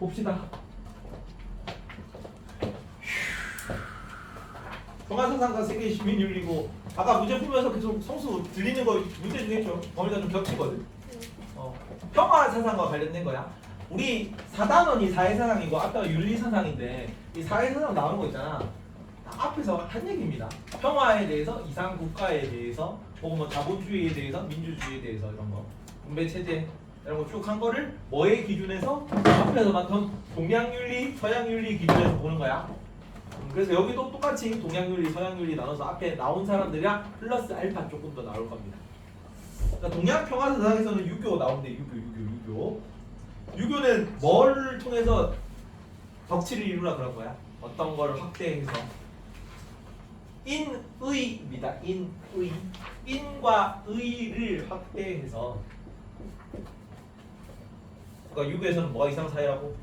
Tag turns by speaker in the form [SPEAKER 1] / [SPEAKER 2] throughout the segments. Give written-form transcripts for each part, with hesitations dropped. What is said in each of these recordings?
[SPEAKER 1] 봅시다. 평화사상과 세계의 시민윤리고 아까 문제 풀면서 계속 성수 들리는 거 문제 중에 있죠. 범위가 좀 겹치거든. 평화사상과 관련된 거야. 우리 4단원이 사회사상이고 아까 윤리사상인데 이 사회사상 나오는 거 있잖아. 앞에서 한 얘기입니다. 평화에 대해서, 이상 국가에 대해서, 혹은 뭐 자본주의에 대해서, 민주주의에 대해서 이런 거, 분배체제 이런 거 쭉 한 거를 뭐의 기준에서 앞에서 봤던 동양윤리, 서양윤리 기준에서 보는 거야. 그래서 여기도 똑같이 동양윤리, 서양윤리 나눠서 앞에 나온 사람들이랑 플러스 알파 조금 더 나올 겁니다. 그러니까 동양평화사상에서는 유교 나오는데 유교. 유교는 뭘 통해서 덕치를 이루라 그런 거야? 어떤 걸 확대해서 인의입니다. 인의. 인과 의를 확대해서 그러니까 유교에서는 뭐가 이상사회라고?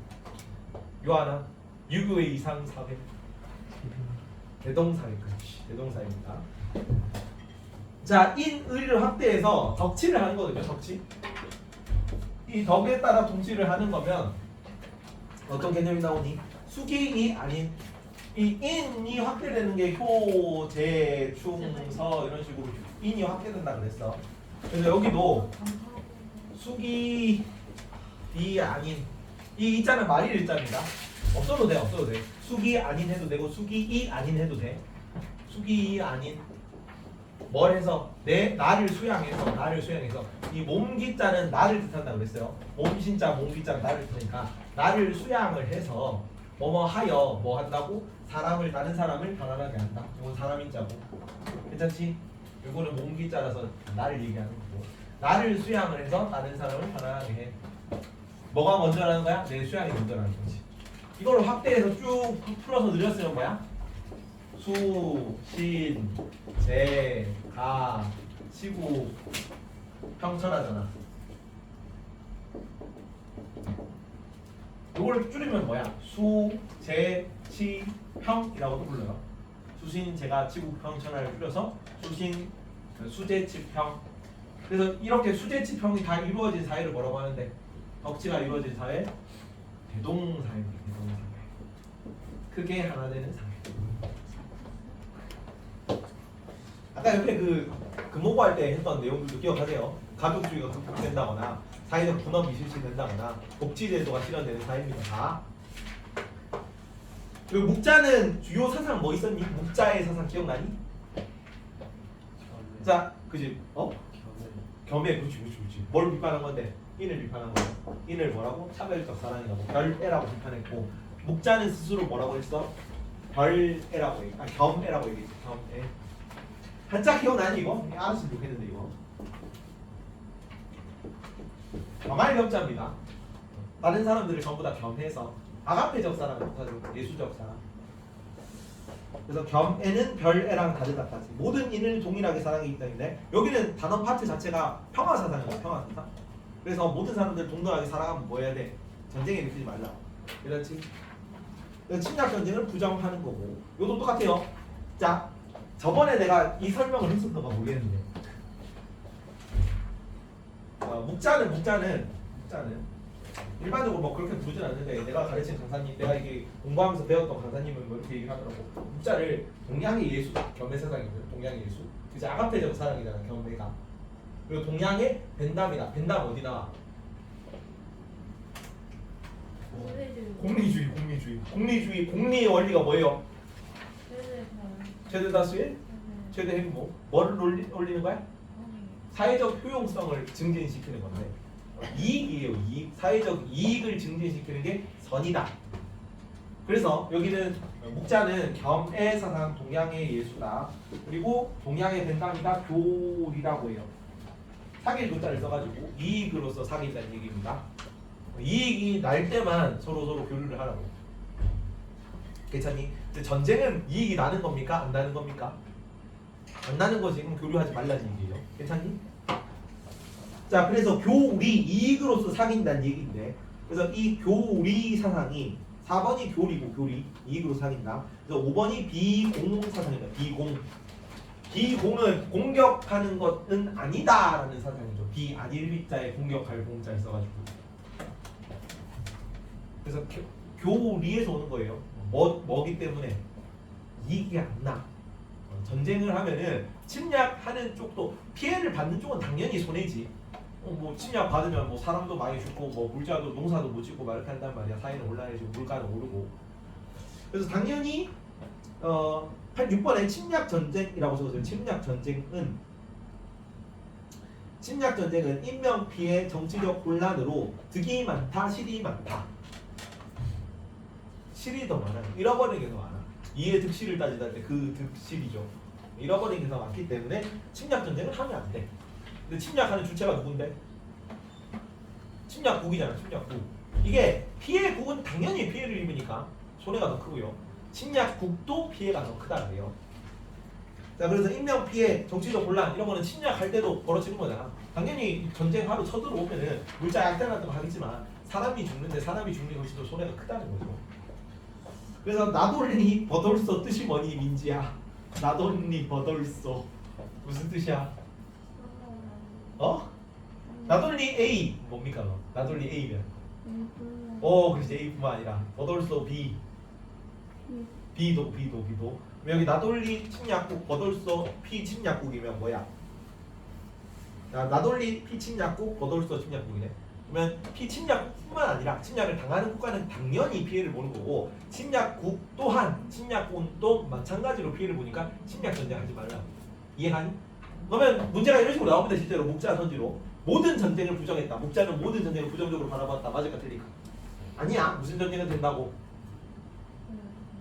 [SPEAKER 1] 요하나 유교의 이상사회 대동사회. 그렇지. 대동사회입니다. 자, 인의를 확대해서 덕치를 하는 거거든요. 덕치. 이 덕에 따라 동치를 하는 거면 어떤 개념이 나오니? 수기이 아닌 이 인이 확대되는 게 효, 재, 충, 서 이런 식으로 인이 확대된다 그랬어. 그래서 여기도 수기 이 아닌 이 있잖아 말일 일자입니다. 없어도 돼. 수기 아닌 해도 되고 수기 이 아닌 해도 돼. 수기 이 아닌 뭘 해서 나를 수양해서 이 몸기자는 나를 뜻한다 그랬어요. 몸신자 몸기자는 나를 뜻하니까 나를 수양을 해서 뭐뭐 하여 뭐 한다고 다른 사람을 가난하게 한다. 이건 사람인자고 괜찮지? 이거는 몸기자라서 나를 얘기하는 거고 나를 수양을 해서 다른 사람을 가난하게 해. 뭐가 먼저라는 거야? 내 수양이 먼저라는 거지. 이걸 확대해서 쭉 풀어서 늘렸으면 뭐야? 수, 신, 재, 가, 시구, 평천하잖아. 이걸 줄이면 뭐야? 수, 재, 치, 평이라고도 불러요. 수신, 재가, 치구, 평천하를 줄여서 수신, 수재, 치, 평. 그래서 이렇게 수재, 치, 평이 다 이루어진 사회를 뭐라고 하는데? 덕치가 이루어진 사회? 대동사회입니다. 대동사회. 크게 하나 되는 사회. 아까 옆에 그 금호고할 때 했던 내용들도 기억하세요. 가족주의가 극복된다거나 사회적 분업이 실시된다거나 복지제도가 실현되는 사회입니다. 다. 그리고 묵자는 주요 사상 뭐 있었니? 묵자의 사상 기억나니? 자, 그지? 겸해, 그렇지. 뭘 비판한 건데? 인을 비판한 거야. 인을 뭐라고? 차별적 사랑이라고 별애라고 비판했고 묵자는 스스로 뭐라고 했어? 별애라고 겸애라고 얘기했지. 겸애. 한자 기억나니 이거? 알았으면 좋겠는데 이거. 가만히 겸자입니다. 다른 사람들을 전부 다 겸해서 아가페적 사랑을 못하죠. 예수적 사랑. 그래서 겸애는 별애랑 다르다까지 모든 인을 동일하게 사랑하기 때문에 여기는 단어 파트 자체가 평화사상이에요. 평화사상. 그래서 모든 사람들 동등하게 사랑하면 뭐 해야 돼? 전쟁에 일으키지 말라. 그렇지? 침략 전쟁을 부정하는 거고 이것도 똑같아요. 자, 저번에 내가 이 설명을 했었던 거 모르겠는데 묵자는 일반적으로 뭐 그렇게 부르진 않는데 내가 가르친 강사님 내가 이게 공부하면서 배웠던 강사님은 뭐 이렇게 얘기를 하더라고. 묵자를 동양의 예수다. 겸해 사상이거든. 동양의 예수. 이제 아가페적 사랑이잖아. 겸해가. 그리고 동양의 벤담이다. 벤담 어디 나와? 공리주의. 공리의 원리가 뭐예요? 최대다수의 최대 행복. 뭐를 올리는 거야? 사회적 효용성을 증진시키는 건데 이익이에요. 이익. 사회적 이익을 증진시키는 게 선이다. 그래서 여기는 묵자는 겸애 사상 동양의 예수다. 그리고 동양의 벤담이다. 교리라고 해요. 사귈 교자를 써가지고 이익으로서 사귄다는 얘기입니다. 이익이 날 때만 서로 교류를 하라고. 괜찮니? 전쟁은 이익이 나는 겁니까? 안 나는 겁니까? 안 나는 거지. 그럼 교류하지 말라는 얘기예요. 괜찮니? 자, 그래서 교리 이익으로서 사귄다는 얘기인데 그래서 이 교리 사상이 4번이 교리고 교리 이익으로 사귄다. 그래서 5번이 비공 사상입니다. 비공은 공격하는 것은 아니다라는 사상이죠. 비아닐비자에 공격할 공자를 써가지고 그래서 교리에서 오는 거예요. 뭐기 때문에 이익이 안 나. 전쟁을 하면은 침략하는 쪽도 피해를 받는 쪽은 당연히 손해지. 뭐 침략 받으면 뭐 사람도 많이 죽고 뭐 물자도 농사도 못 짓고 막 이렇게 한단 말이야. 사회는 온란해지고 물가는 오르고. 그래서 당연히 6번에 침략 전쟁이라고 적었어요. 침략 전쟁은 인명 피해, 정치적 혼란으로 득이 많다, 실이 많다. 실이 더 많아요. 잃어버리는 게 더 많아. 이해 득실을 따지다 때 그 득실이죠. 잃어버리는 게 더 많기 때문에 침략 전쟁을 하면 안 돼. 근데 침략하는 주체가 누군데? 침략국이잖아. 침략국. 이게 피해국은 당연히 피해를 입으니까 손해가 더 크고요. 침략국도 피해가 더 크다는 거예요. 자, 그래서 인명 피해, 정치적 혼란 이런 거는 침략할 때도 벌어지는 거잖아. 당연히 전쟁하러 쳐들어오면은 물자 약탈 같은 거 하겠지만 사람이 죽는데 사람이 죽는 것이 더 손해가 크다는 거죠. 그래서 나돌리 버돌소 뜻이 뭐니 민지야? 나돌리 버돌소 무슨 뜻이야? 나돌리 A 뭡니까 너? 나돌리 A면 그렇지 A뿐만 아니라 버돌소 B B도 여기 나돌리 침략국 버돌소 P 침략국이면 뭐야? 나돌리 P 침략국 버돌소 침략국이네. 그러면 피침략뿐만 아니라 침략을 당하는 국가는 당연히 피해를 보는 거고 침략국 또한 침략국도 마찬가지로 피해를 보니까 침략 전쟁하지 말라고. 이해하니? 그러면 문제가 이런 식으로 나옵니다. 실제로 묵자 선지로 모든 전쟁을 부정했다. 묵자는 모든 전쟁을 부정적으로 바라봤다. 맞을까 틀릴까? 아니야. 무슨 전쟁은 된다고?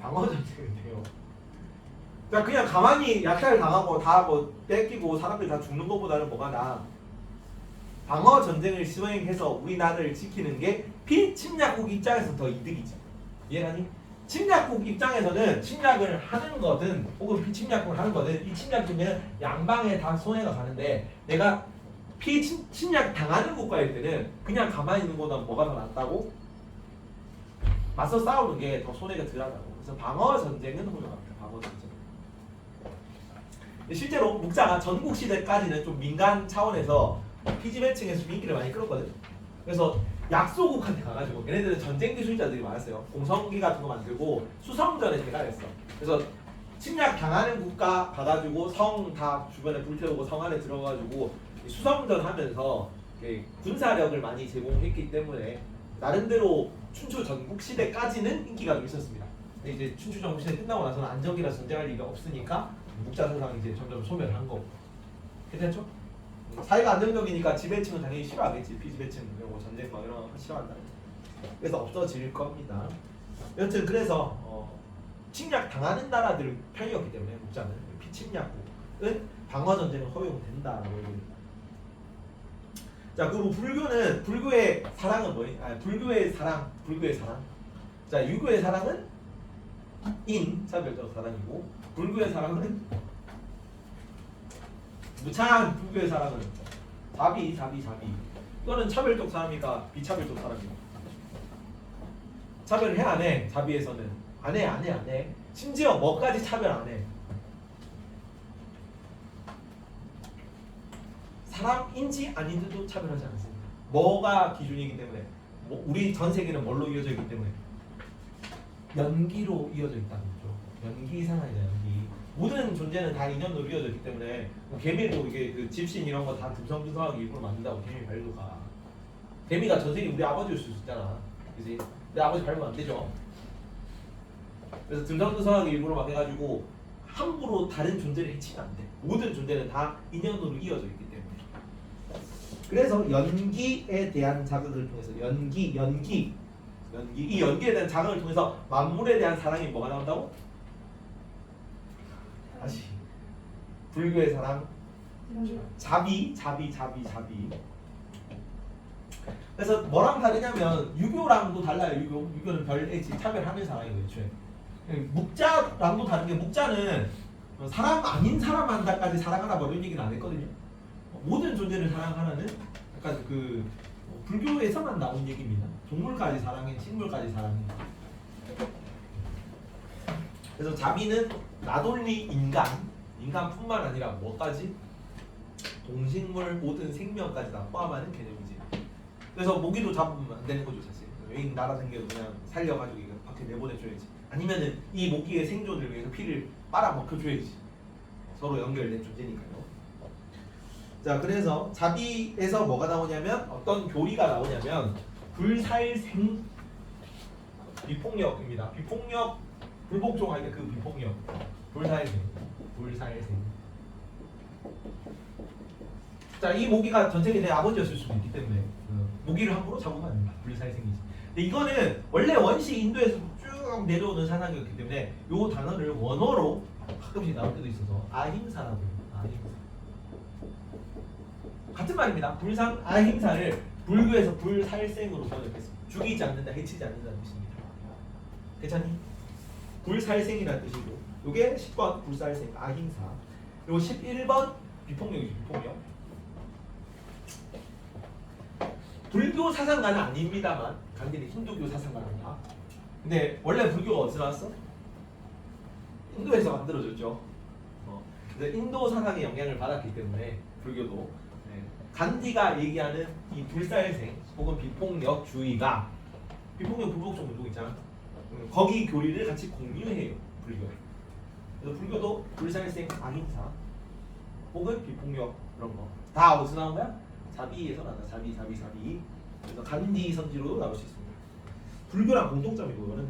[SPEAKER 1] 방어 전쟁은 돼요. 그러니까 그냥 가만히 약탈 당하고 다 뭐 뺏기고 사람들 다 죽는 것보다는 뭐가 나아? 방어 전쟁을 수행해서 우리 나라를 지키는 게 피침략국 입장에서 더 이득이지. 이해하니? 침략국 입장에서는 침략을 하는 거든 혹은 피침략국을 하는 거든 이 침략국은 양방에 다 손해가 가는데 내가 피침략 당하는 국가일 때는 그냥 가만히 있는 것보다 뭐가 더 낫다고? 맞서 싸우는 게 더 손해가 덜하다고. 그래서 방어 전쟁은 훌륭합니다. 방어 전쟁. 실제로 묵자가 전국 시대까지는 좀 민간 차원에서 피지매칭에서 좀 인기를 많이 끌었거든. 그래서 약소국한테 가가지고 얘네들은 전쟁 기술자들이 많았어요. 공성기 같은 거 만들고 수성전에 대가했어. 그래서 침략 당하는 국가 가가지고 성 다 주변에 불태우고 성 안에 들어가지고 수성전 하면서 군사력을 많이 제공했기 때문에 나름대로 춘추 전국 시대까지는 인기가 좀 있었습니다. 근데 이제 춘추 전국 시대 끝나고 나서는 안정기라 전쟁할 일이 없으니까 묵자 세상이 이제 점점 소멸한 거고. 괜찮죠? 사회가 안정적이니까 지배층은 당연히 싫어하겠지. 피지배층 이런 거 전쟁 막 이런 거 싫어한다. 그래서 없어질 겁니다. 여튼 그래서 침략 당하는 나라들 편이었기 때문에 묵자는 피침략국은 방어 전쟁은 허용된다라고 얘기합니다. 자, 그리고 불교는 불교의 사랑은 뭐니? 불교의 사랑. 자, 유교의 사랑은 차별적 사랑이고 불교의 사랑은 무찬. 불교의 사랑은 자비. 이거는 차별적 사람이니까 비차별적 사람이야. 차별을 해 안 해? 자비에서는 안 해. 심지어 뭐까지 차별 안 해. 사람인지 아닌지도 차별하지 않습니다. 뭐가 기준이기 때문에 우리 전 세계는 뭘로 이어져 있기 때문에 연기로 이어져 있다는 거죠. 연기 상황이다. 연기. 모든 존재는 다 인연으로 이어져 있기 때문에 개미도 이게 그 집신 이런 거 다 듬성듬성하게 일부러 만든다고 개미 발도가. 개미가 전 세계 우리 아버지일 수 있잖아. 그지? 내 아버지 발면 안 되죠. 그래서 듬성듬성하게 일부러 막 해가지고 함부로 다른 존재를 해치면 안 돼. 모든 존재는 다 인연으로 이어져 있기 때문에. 그래서 연기에 대한 자극을 통해서 연기 이 연기에 대한 자극을 통해서 만물에 대한 사랑이 뭐가 나온다고? 다시 불교의 사랑 자비. 그래서 뭐랑 다르냐면 유교랑도 달라요. 유교는 별애지 차별하는 사랑이죠. 묵자랑도 다른 게 묵자는 사람 아닌 사람 한다까지 사랑하라 뭐 이런 얘기는 안 했거든요. 모든 존재를 사랑하라는 약간 그 불교에서만 나온 얘기입니다. 동물까지 사랑해, 식물까지 사랑해. 그래서 자비는 나돌리 인간뿐만 아니라 뭐까지? 동식물 모든 생명까지 다 포함하는 개념이지. 그래서 모기도 잡으면 안 되는 거죠 사실. 애인 나라 생겨도 그냥 살려가지고 이거 밖에 내보내줘야지. 아니면은 이 모기의 생존을 위해서 피를 빨아먹혀줘야지. 서로 연결된 존재니까요. 자, 그래서 자비에서 뭐가 나오냐면 어떤 교리가 나오냐면 불살생 비폭력입니다. 비폭력 불복종 할 때 그 비폭력 불살생. 자, 이 모기가 전생에 내 아버지였을 수도 있기 때문에 모기를 함부로 잡으면 안 됩니다. 불살생이지. 근데 이거는 원래 원시 인도에서 쭉 내려오는 사상이었기 때문에 이 단어를 원어로 가끔씩 나올 때도 있어서 아힘사라고 해요. 아힘사. 같은 말입니다. 불상 아힘사를 불교에서 불살생으로 번역했습니다. 죽이지 않는다, 해치지 않는다는 뜻입니다. 괜찮니? 불살생이라는 뜻이고, 요게 10번 불살생 아힘사, 요거 11번 비폭력이죠. 비폭력. 불교 사상가는 아닙니다만 강진이 힌두교 사상가입니다. 근데 원래 불교가 어디서 나왔어? 인도에서 만들어졌죠. 그래서 인도 사상의 영향을 받았기 때문에 불교도 간디가 얘기하는 이 불살생 혹은 비폭력주의가 비폭력 불복종 운동 있잖아. 거기 교리를 같이 공유해요. 불교. 그래서 불교도 불살생 아힘사 혹은 비폭력 그런 거 다 어디서 나온 거야? 자비에서 나온다. 자비. 그래서 간디 선지로 나올 수 있습니다. 불교랑 공통점이고 이거는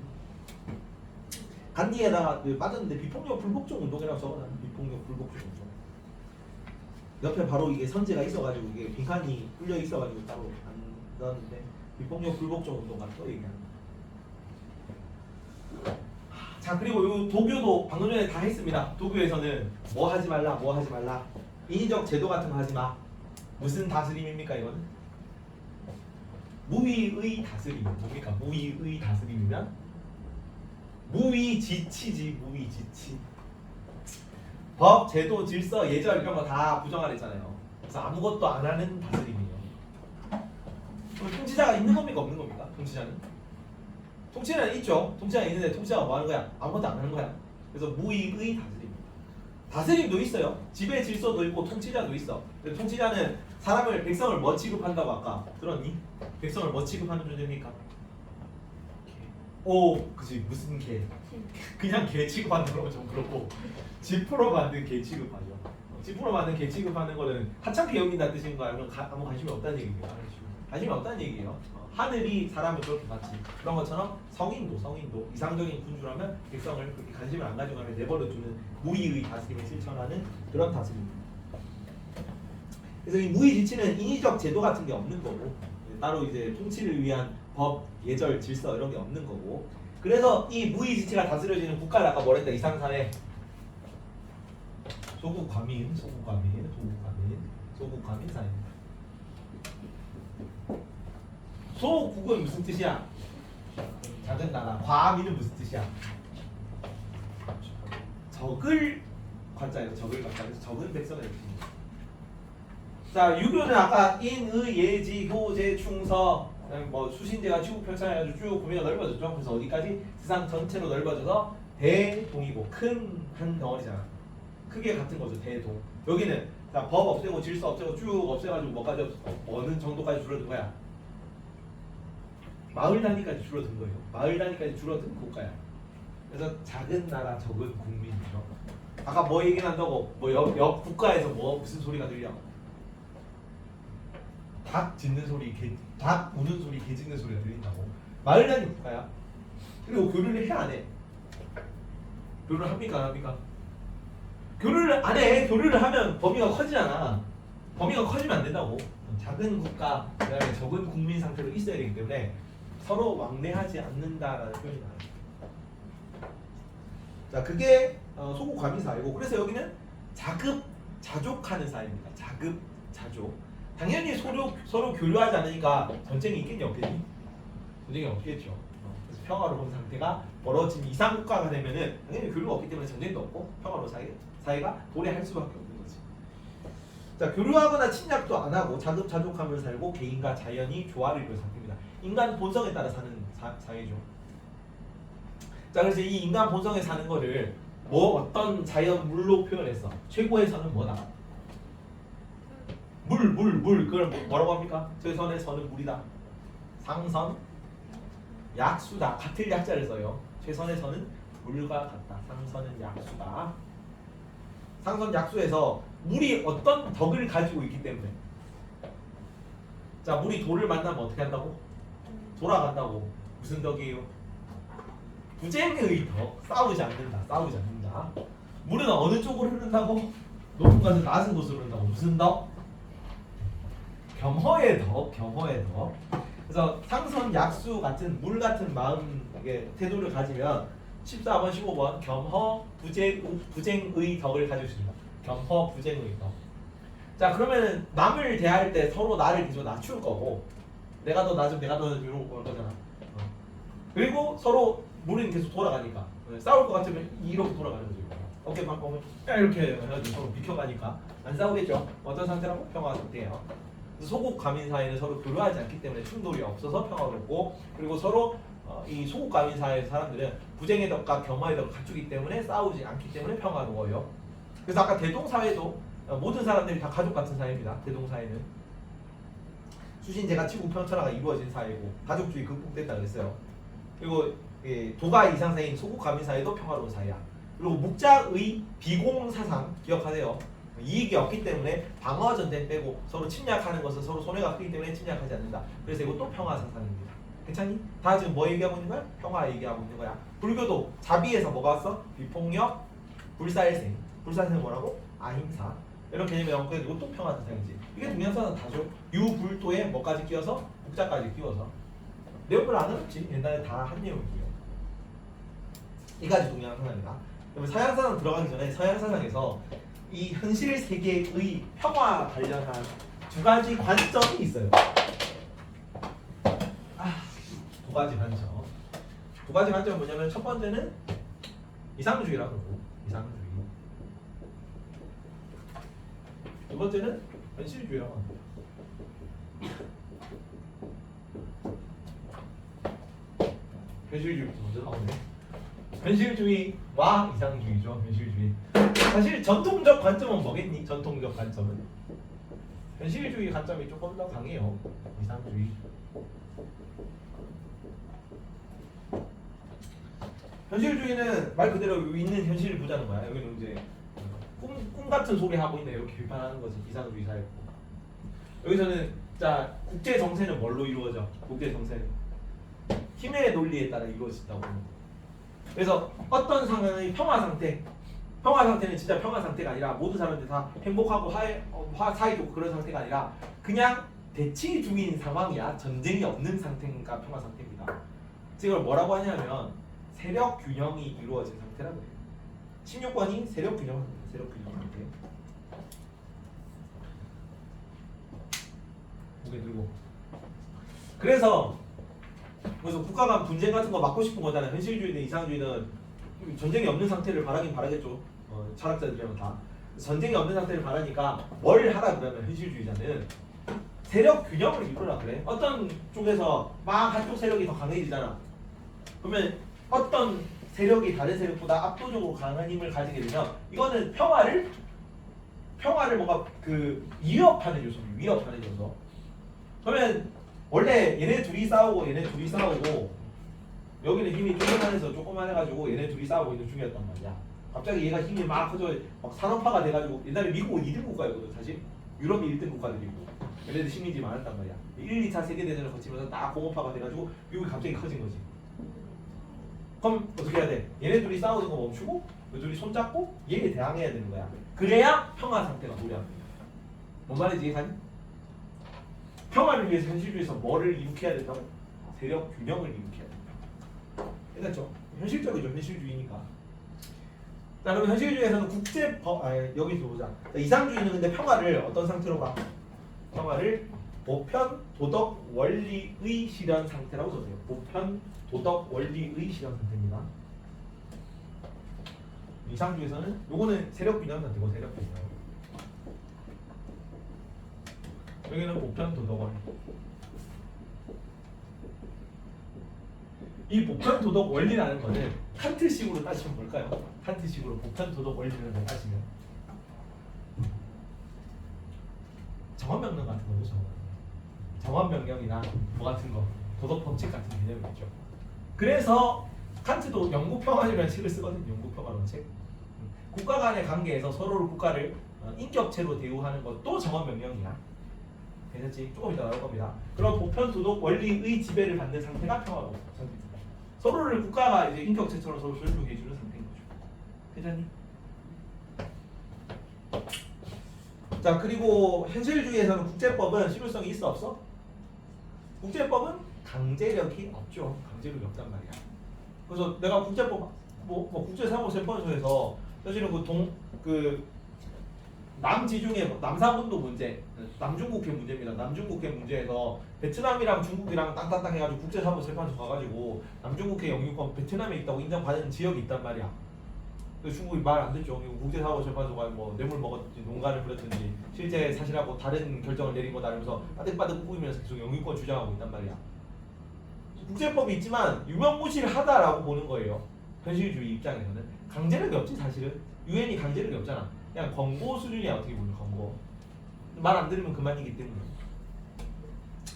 [SPEAKER 1] 간디에다가 빠졌는데 비폭력 불복종 운동이라고 적어놨는 비폭력 불복종 운동. 옆에 바로 이게 선제가 있어가지고 이게 빈칸이 뚫려 있어가지고 따로 안 넣었는데 비폭력 불복종 운동과 또 얘기합니다. 자, 그리고 요 도교도 방금 전에 다 했습니다. 도교에서는 뭐 하지 말라. 인위적 제도 같은 거 하지 마. 무슨 다스림입니까 이거는? 무위의 다스림. 뭡니까? 무위의 다스림이면 무위지치지. 무위지치. 법, 제도, 질서, 예절 이런 거 다 부정하랬잖아요. 그래서 아무것도 안 하는 다스림이에요. 그럼 통치자가 있는 겁니까 없는 겁니까? 통치자는 있죠. 통치자는 있는데 통치자가 뭐 하는 거야? 아무것도 안 하는 거야. 그래서 무위의 다스림입니다. 다스림도 있어요. 지배 질서도 있고 통치자도 있어. 근데 통치자는 사람을 백성을 뭐 취급한다고 아까 들었니? 백성을 뭐 취급하는 존재입니까? 오, 그치. 무슨 개? 그냥 개 취급하는 거면 좀 그렇고 지프로 만든 개 취급하죠. 지프로 만든 개 취급하는 거는 하찮게 여긴다는 뜻인가? 아니면 아무 관심이 없다는 얘기입니다. 관심이 없다는 얘기예요. 하늘이 사람을 그렇게 봤지. 그런 것처럼 성인도 이상적인 군주라면 백성을 그렇게 관심을 안 가지고 하면 내버려두는 무위의 다스림을 실천하는 그런 다스림입니다. 그래서 이 무위지치는 인위적 제도 같은 게 없는 거고 따로 이제 통치를 위한 법, 예절, 질서 이런 게 없는 거고 그래서 이 무위지치가 다스려지는 국가를 아까 뭐랬다 이상사회 소국과민 사회입니다. 소국은 무슨 뜻이야? 작은 나라. 과민은 무슨 뜻이야? 적을 관자예요. 적을 관자. 적은 백성의 뜻입니다. 자, 유교는 아까 인의 예지 효제 충서 뭐 수신제가 지구 펼쳐가지고 쭉 범위가 넓어졌죠. 그래서 어디까지? 세상 전체로 넓어져서 대동이고 큰 한 덩어리잖아. 크게 같은 거죠. 대동. 여기는 자, 법 없애고 질서 없애고 쭉 없애가지고 뭐까지 어느 정도까지 줄어든 거야? 마을 단위까지 줄어든 거예요. 마을 단위까지 줄어든 국가야. 그래서 작은 나라 적은 국민이죠. 아까 뭐 얘기한다고? 뭐 옆 국가에서 뭐 무슨 소리가 들려? 닭 짖는 소리, 닭 우는 소리, 개 짖는 소리가 들린다고. 마을 단위 국가야. 그리고 교류를 해 안 해? 교류를 합니까 안 합니까? 교류를 안 해. 교류를 하면 범위가 커지잖아. 범위가 커지면 안 된다고. 작은 국가, 그다음에 적은 국민 상태로 있어야 되기 때문에 서로 왕래하지 않는다라는 표현이 나와요. 자, 그게 소국과민 사회고 그래서 여기는 자급자족하는 사회입니다. 자급자족. 당연히 서로 교류하지 않으니까 전쟁이 있겠니 없겠니? 전쟁이 없겠죠. 그래서 평화로운 상태가 벌어진 이상 국가가 되면은 당연히 교류가 없기 때문에 전쟁도 없고 평화로운 사회가 도래할 수밖에 없는 거지. 자, 교류하거나 침략도 안 하고 자급자족하면서 살고 개인과 자연이 조화를 이루는 상태입니다. 인간 본성에 따라 사는 사회죠. 자, 그래서 이 인간 본성에 사는 거를 뭐 어떤 자연 물로 표현했어. 최고의 선은 뭐다? 물. 그걸 뭐라고 합니까? 제 선의 선은 물이다. 상선, 약수다. 같을 약자를 써요. 최선에서는 물과 같다. 상선은 약수다. 상선 약수에서 물이 어떤 덕을 가지고 있기 때문에 자 물이 돌을 만나면 어떻게 한다고? 돌아간다고. 무슨 덕이에요? 부쟁의 덕. 싸우지 않는다. 싸우지 않는다. 물은 어느 쪽으로 흐른다고? 높은 곳에서 낮은 곳으로 흐른다고. 무슨 덕? 겸허의 덕. 겸허의 덕. 그래서 상선 약수 같은 물 같은 마음의 태도를 가지면 14번 15번 겸허 부쟁의 덕을 가지고 있습니다. 겸허 부쟁의 덕. 자 그러면은 남을 대할 때 서로 나를 계속 낮출 거고 내가 더 낮으면 내가 더 이러고 올 거잖아. 그리고 서로 물은 계속 돌아가니까 싸울 것 같으면 이렇게 돌아가는 거죠. 어깨만 보면 이렇게 해가지고 서로 비켜가니까 안 싸우겠죠. 어떤 상태라고? 평화 상태예요. 소국 가민 사이는 서로 교류하지 않기 때문에 충돌이 없어서 평화롭고 그리고 서로 이 소국 가민 사이의 사람들은 부쟁의 덕과 겸허의 덕을 갖추기 때문에 싸우지 않기 때문에 평화로워요. 그래서 아까 대동사회도 모든 사람들이 다 가족 같은 사회입니다. 대동사회는 수신제가 치고 평천하가 이루어진 사회고 가족주의 극복됐다 그랬어요. 그리고 도가 이상 사회인 소국 가민 사회도 평화로운 사회야. 그리고 묵자의 비공 사상 기억하세요. 이익이 없기 때문에 방어 전쟁 빼고 서로 침략하는 것은 서로 손해가 크기 때문에 침략하지 않는다. 그래서 이것도 평화 사상입니다. 괜찮니? 다 지금 뭐 얘기하고 있는 거야? 평화 얘기하고 있는 거야. 불교도 자비에서 뭐가 왔어? 비폭력, 불사일생. 불사일생 뭐라고? 아힘사. 이런 개념이 나오고 이것도 평화 사상이지. 이게 동양사상 다죠. 유불도에 뭐까지 끼워서? 국자까지 끼워서. 내용을 안 어렵지. 옛날에 다 한 내용이고요. 이까지 동양사상이다. 그러면 서양사상 들어가기 전에 서양사상에서 이 현실 세계의 평화 관련한 두 가지 관점이 있어요. 두 가지 관점. 두 가지 관점은 뭐냐면 첫 번째는 이상주의라고 그러고 이상주의. 두 번째는 현실주의라고 합니다. 현실주의부터 먼저 나오네. 현실주의와 이상주의죠. 현실주의. 사실 전통적 관점은 뭐겠니? 전통적 관점은 현실주의 관점이 조금 더 강해요. 이상주의. 현실주의는 말 그대로 있는 현실을 보자는 거야. 여기는 이제 꿈 같은 소리 하고 있네 이렇게 비판하는 거지. 이상주의 사회고. 여기서는 자 국제 정세는 뭘로 이루어져? 국제 정세는 힘의 논리에 따라 이루어진다고. 그래서 어떤 상황의 평화 상태는 진짜 평화 상태가 아니라 모든 사람들 다 행복하고 사이좋고 그런 상태가 아니라 그냥 대치 중인 상황이야. 전쟁이 없는 상태가 평화 상태입니다. 이걸 뭐라고 하냐면 세력 균형이 이루어진 상태라고 해요. 16번이 세력 균형 상태. 무게 들고. 그래서 국가 간 분쟁 같은 거 막고 싶은 거잖아요. 현실주의든 이상주의든 전쟁이 없는 상태를 바라긴 바라겠죠. 철학자들이랑 다 전쟁이 없는 상태를 바라니까 뭘 하라 그러면 현실주의자는 세력 균형을 이루라 그래. 어떤 쪽에서 막 한쪽 세력이 더 강해지잖아. 그러면 어떤 세력이 다른 세력보다 압도적으로 강한 힘을 가지게 되면 이거는 평화를 뭔가 위협하는 요소입니다. 위협하는 요소. 그러면 원래 얘네 둘이 싸우고 여기는 힘이 조그만해가지고 얘네 둘이 싸우고 있는 중이었단 말이야. 갑자기 얘가 힘이 막 커져 막 산업화가 돼가지고 옛날에 미국은 2등 국가였거든 사실. 유럽이 1등 국가들이고 얘네들 식민지 많았단 말이야. 1, 2차 세계대전을 거치면서 딱 공업화가 돼가지고 미국이 갑자기 커진 거지. 그럼 어떻게 해야 돼? 얘네 둘이 싸우는 거 멈추고 그 둘이 손잡고 얘에 대항해야 되는 거야. 그래야 평화 상태가 도래합니다. 뭔 말인지 이해가니? 평화를 위해서 현실주의에서 뭐를 이룩해야 된다고? 세력 균형을 이룩해야 된다. 괜찮죠? 현실적이죠. 현실주의니까. 자 그럼 현실주의에서는 여기서 보자. 자, 이상주의는 근데 평화를 어떤 상태로 봐? 평화를 보편 도덕 원리의 실현 상태라고 써요. 보편 도덕 원리의 실현 상태입니다. 이상주의에서는 요거는 세력 균형 상태고 세력 균형. 여기는 보편 도덕 원리. 이 보편 도덕 원리라는 거는 칸트식으로 따지면 뭘까요? 칸트식으로 보편 도덕 원리를 따지면 정한명령 같은 거죠. 정한명령이나 뭐 같은 거 도덕 법칙 같은 개념이겠죠. 그래서 칸트도 영구평화론이라는 책을 쓰거든요. 영구평화론 책. 국가 간의 관계에서 서로를 국가를 인격체로 대우하는 것도 정언명령이야. 괜찮지? 조금 이따 나올 겁니다. 그런 보편 도덕 원리의 지배를 받는 상태가 평화로운 상태입니다. 서로를 국가가 이제 인격체처럼 서로 존중해주는 상태인 거죠. 괜찮니? 자, 그리고 현실주의에서는 국제법은 실효성이 있어 없어? 국제법은 강제력이 없죠. 강제력이 없단 말이야. 그래서 내가 국제법 국제사무재판소에서 사실은 그 남지중해 남사분도 문제, 남중국해 문제입니다. 남중국해 문제에서 베트남이랑 중국이랑 땅땅땅 해가지고 국제사무재판소 가가지고 남중국해 영유권 베트남에 있다고 인정받은 지역이 있단 말이야. 그래서 중국이 말 안 듣죠. 국제사무재판소가 뭐 뇌물 먹었든지 농간을 부렸든지 실제 사실하고 다른 결정을 내린 거다 이러면서 빠득빠득 꾸이면서 계속 영유권 주장하고 있단 말이야. 국제법이 있지만 유명무실하다라고 보는 거예요. 현실주의 입장에서는 강제력이 없지 사실은. 유엔이 강제력이 없잖아. 그냥 권고 수준이야. 어떻게 보면 권고. 말 안 들으면 그만이기 때문에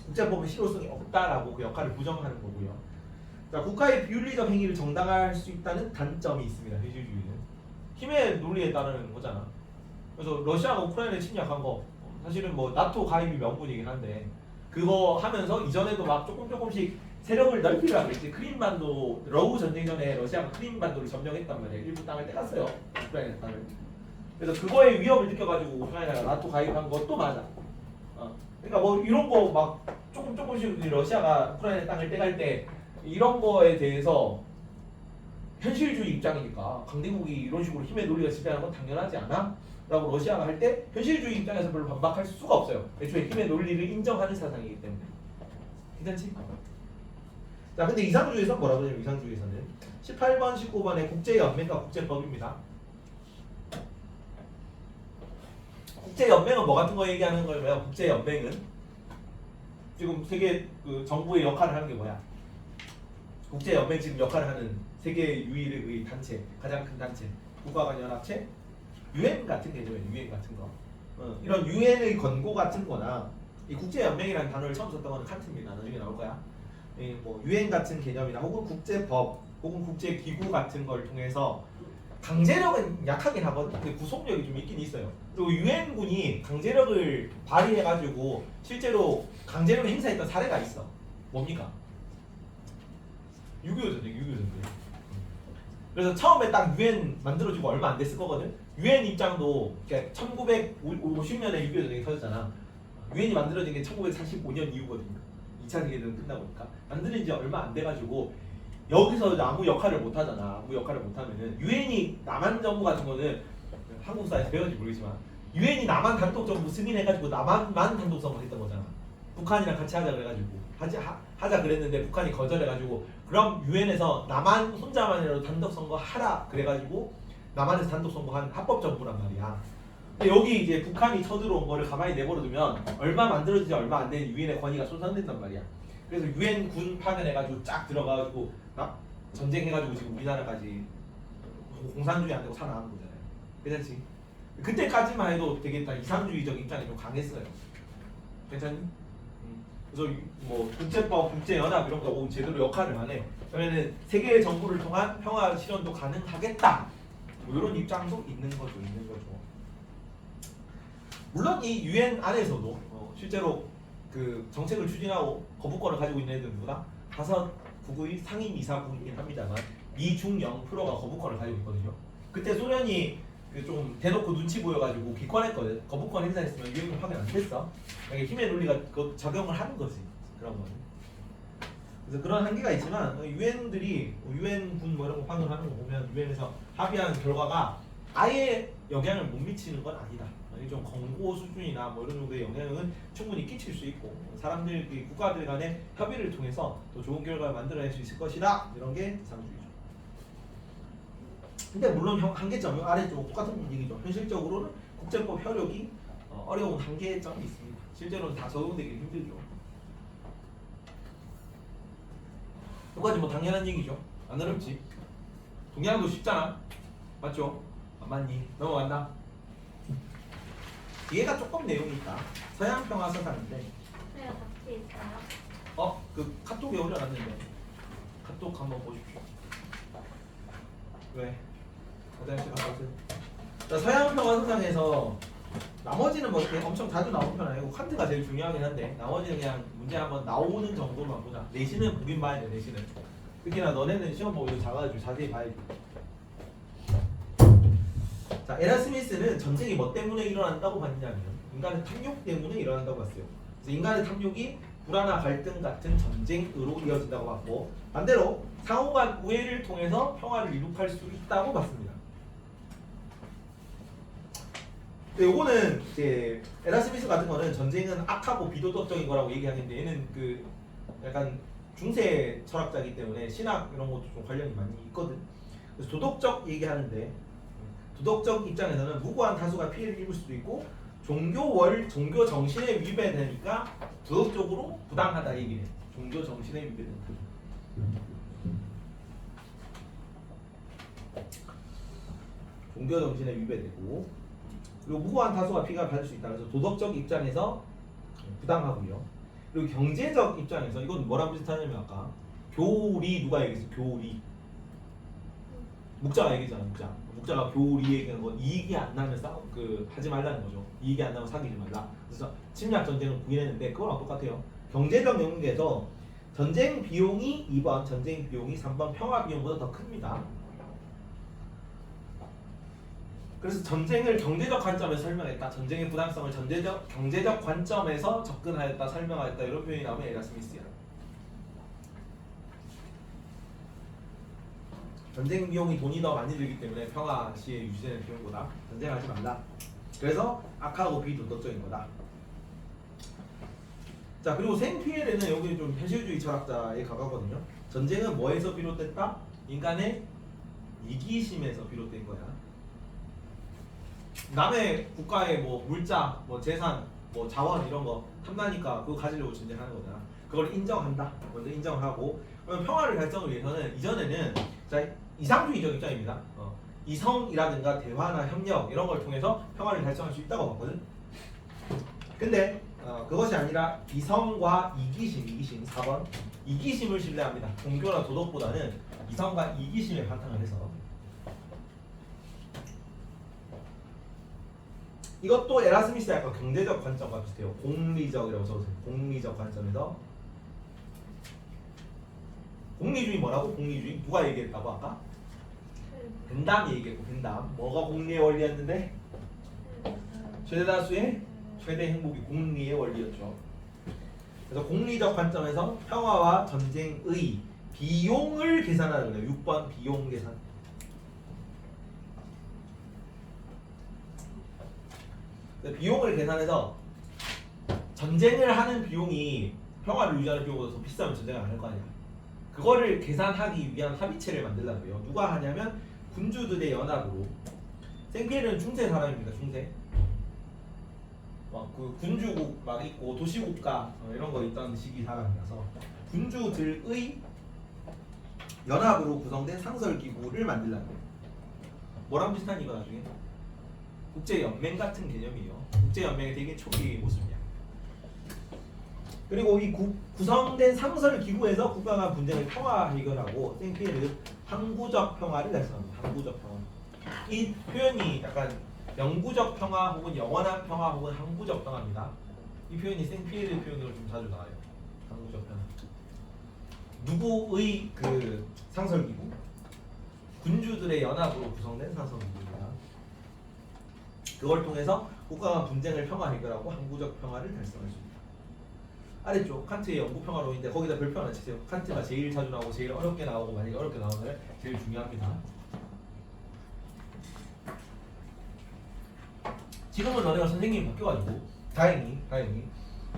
[SPEAKER 1] 국제법은 실효성이 없다라고 그 역할을 부정하는 거고요. 자, 국가의 비윤리적 행위를 정당화할 수 있다는 단점이 있습니다. 현실주의는 힘의 논리에 따르는 거잖아. 그래서 러시아가 우크라이나에 침략한 거 사실은 뭐 나토 가입이 명분이긴 한데 그거 하면서 이전에도 막 조금씩 세력을 넓히려고 했지. 크림반도 러우 전쟁 전에 러시아가 크림반도를 점령했단 말이에요. 일부 땅을 떼갔어요. 우크라이나 땅을. 그래서 그거에 위협을 느껴가지고 우크라이나가 나토 가입한 것도 맞아. 그러니까 뭐 이런 거 막 조금씩 러시아가 우크라이나 땅을 떼갈 때 이런 거에 대해서 현실주의 입장이니까 강대국이 이런 식으로 힘의 논리가 지배하는 건 당연하지 않아? 라고 러시아가 할 때 현실주의 입장에서 별로 반박할 수가 없어요. 애초에 힘의 논리를 인정하는 사상이기 때문에. 괜찮지? 자, 근데 이상주의에서는 뭐라고 하냐면 이상주의에서는 18번, 19번의 국제연맹과 국제법입니다. 국제연맹은 뭐 같은 거 얘기하는 거냐면 국제연맹은 지금 세계 그 정부의 역할을 하는 게 뭐야? 국제연맹 지금 역할을 하는 세계 유일의 단체, 가장 큰 단체, 국가간연합체, UN 같은 개념이에요. UN 같은 거. 이런 UN의 권고 같은 거나 이 국제연맹이라는 단어를 처음 썼던 거는 칸트입니다. 나중에 나올 거야. 뭐 UN 같은 개념이나 혹은 국제법 혹은 국제기구 같은 걸 통해서 강제력은 약하긴 하거든. 근데 구속력이 좀 있긴 있어요. 그리고 유엔군이 강제력을 발휘해가지고 실제로 강제력을 행사했던 사례가 있어. 뭡니까? 6.25 전쟁, 6.25 전쟁. 그래서 처음에 딱 유엔 만들어지고 얼마 안 됐을 거거든. 유엔 입장도 1950년에 6.25 전쟁이 터졌잖아. 유엔이 만들어진 게 1945년 이후거든요. 2차 세계대전 끝나보니까 만들어진 지 얼마 안 돼가지고 여기서 아무 역할을 못 하잖아. 아무 역할을 못 하면은 유엔이 남한 정부 같은 거는 한국 사회에서 배웠는지 모르겠지만 유엔이 남한 단독 정부 승인해가지고 남한만 단독 선거했던 거잖아. 북한이랑 같이 하자 그래가지고 하자 그랬는데 북한이 거절해가지고 그럼 유엔에서 남한 혼자만이라도 단독 선거 하라 그래가지고 남한에서 단독 선거한 합법 정부란 말이야. 근데 여기 이제 북한이 쳐들어온 거를 가만히 내버려두면 얼마 만들어지지 얼마 안 된 유엔의 권위가 손상된단 말이야. 그래서 유엔 군 파견해가지고 쫙 들어가가지고 전쟁해가지고 지금 우리나라까지 공산주의 안 되고 살아남은 거잖아요. 괜찮지? 그때까지만 해도 되게 다 이상주의적 입장이 좀 강했어요. 괜찮니? 그래서 뭐 국제법, 국제연합 이런 거 제대로 역할을 안 해요. 그러면은 세계 정부를 통한 평화 실현도 가능하겠다. 뭐 이런 입장도 있는 거죠. 물론 이 유엔 안에서도 실제로 그 정책을 추진하고 거부권을 가지고 있는 애들 누구다? 5국의 상임이사국이긴 합니다만 미중 0%가 거부권을 가지고 있거든요. 그때 소련이 좀 대놓고 눈치 보여가지고 기권했거든. 거부권 행사했으면 유엔군 파견 안 됐어. 그러니까 힘의 논리가 그 작용을 하는 거지. 그런 거는. 그래서 그런 한계가 있지만 유엔들이 유엔군 뭐 이런 거 파견하는 거 보면 유엔에서 합의한 결과가 아예 영향을 못 미치는 건 아니다. 좀 권고 수준이나 뭐 이런 정도의 영향은 충분히 끼칠 수 있고 사람들 국가들 간의 협의를 통해서 더 좋은 결과를 만들어낼 수 있을 것이다. 이런 게 이상주의죠. 근데 물론 한계점이 아래쪽 똑같은 얘기죠. 현실적으로는 국제법 효력이 어려운 한계점이 있습니다. 실제로는 다 적용되기 힘들죠. 이거까지 뭐 당연한 얘기죠. 안 어렵지. 동양도 쉽잖아. 맞죠? 안 맞니? 넘어간다. 얘가 조금 내용이 있다. 서양평화서사인데.
[SPEAKER 2] 네, 같이 있어요.
[SPEAKER 1] 그 카톡에 올려놨는데. 카톡 쭉 한번 보십시오. 왜? 화장실 갔다 오세요. 자, 서양 평화 성장에서 나머지는 뭐 이렇게 엄청 자주 나오는 편 아니고 칸트가 제일 중요하긴 한데 나머지는 그냥 문제 한번 나오는 정도만 보자. 내신은 보긴 봐야 돼. 내신은. 특히나 너네는 시험 보고 작아가지고 자세히 봐야지. 자, 에란 스미스는 전쟁이 뭐 때문에 일어난다고 봤냐면 인간의 탐욕 때문에 일어난다고 봤어요. 그래서 인간의 탐욕이 불안화 갈등 같은 전쟁으로 이어진다고 봤고 반대로 상호간 우애를 통해서 평화를 이룩할 수 있다고 봤습니다. 요거는 이제 에라스미스 같은 거는 전쟁은 악하고 비도덕적인 거라고 얘기하는데 얘는 그 약간 중세 철학자이기 때문에 신학 이런 것도 좀 관련이 많이 있거든. 그래서 도덕적 얘기하는데 도덕적 입장에서는 무고한 다수가 피해를 입을 수도 있고 종교 정신에 위배되니까 도덕적으로 부당하다 얘기해. 종교 정신에 위배된다. 종교 정신에 위배되고 그리고 무고한 다수가 피해를 받을 수 있다. 그래서 도덕적 입장에서 부당하고요. 그리고 경제적 입장에서 이건 뭐랑 비슷하냐면 아까 교리 누가 얘기했어? 교리. 묵자가 얘기했잖아. 묵자가 교리 얘기하는 건 이익이 안 나면 하지 말라는 거죠. 이익이 안 나면 사귀지 말라. 그래서 침략 전쟁을 부인했는데 그거랑 똑같아요. 경제적 영역에서 전쟁 비용이 2번, 전쟁 비용이 3번, 평화 비용보다 더 큽니다. 그래서 전쟁을 경제적 관점에서 설명했다. 전쟁의 부당성을 경제적 관점에서 접근하였다, 설명하였다 이런 표현이 나오면 에라스미스야. 전쟁 비용이 돈이 더 많이 들기 때문에 평화 시에 유지되는 비용보다 전쟁하지 말라. 그래서 악하고 비도덕적인 거다. 자, 그리고 생피에르는 여기 좀 현실주의 철학자에 가깝거든요. 전쟁은 뭐에서 비롯됐다? 인간의 이기심에서 비롯된 거야. 남의 국가의 뭐 물자, 뭐 재산, 뭐 자원 이런 거 탐나니까 그거 가지려고 전쟁하는 거잖아. 그걸 인정한다. 먼저 인정하고 그러면 평화를 달성을 위해서는 이전에는 자 이상주의적 입장입니다. 이성이라든가 대화나 협력 이런 걸 통해서 평화를 달성할 수 있다고 봤거든. 근데 그것이 아니라 이성과 이기심 4번 이기심을 신뢰합니다. 종교나 도덕보다는 이성과 이기심에 바탕을 해서 이것도 에라스미스의 약간 경제적 관점과 비슷해요. 공리적이라고 적으세요. 공리적 관점에서 공리주의 뭐라고? 공리주의 누가 얘기했다고 아까? 벤담이 얘기했고 벤담 뭐가 공리의 원리였는데? 최대다수의 최대 행복이 공리의 원리였죠. 그래서 공리적 관점에서 평화와 전쟁의 비용을 계산하는 거예요. 6번 비용 계산. 비용을 계산해서 전쟁을 하는 비용이 평화를 유지하는 비용보다 더 비싸면 전쟁을 안 할 거 아니야. 그거를 계산하기 위한 합의체를 만들라고요. 누가 하냐면 군주들의 연합으로. 생피에르는 중세 사람입니다. 중세. 그 군주국 막 있고 도시국가 이런 거 있던 시기 사람이라서 군주들의 연합으로 구성된 상설기구를 만들라고요. 뭐랑 비슷한 이거 나중에? 국제연맹 같은 개념이에요. 국제연맹의 되게 초기 모습이야. 그리고 이 구성된 상설기구에서 국가 간 분쟁을 평화 해결하고 생피에르 항구적 평화를 달성합니다. 항구적 평화. 이 표현이 약간 영구적 평화 혹은 영원한 평화 혹은 항구적 평화입니다. 이 표현이 생피에르 표현으로 좀 자주 나와요. 항구적 평화. 누구의 그 상설기구? 군주들의 연합으로 구성된 상설기구입니다. 그걸 통해서 국가 간 분쟁을 평화 해결하고 항구적 평화를 달성할 수 있다. 아래쪽 칸트의 영구평화론인데 거기다 별표 하나 치세요. 칸트가 제일 자주 나오고 제일 어렵게 나오고 만약에 어렵게 나오면 제일 중요합니다. 지금은 너네가 선생님이 바뀌어가지고 다행히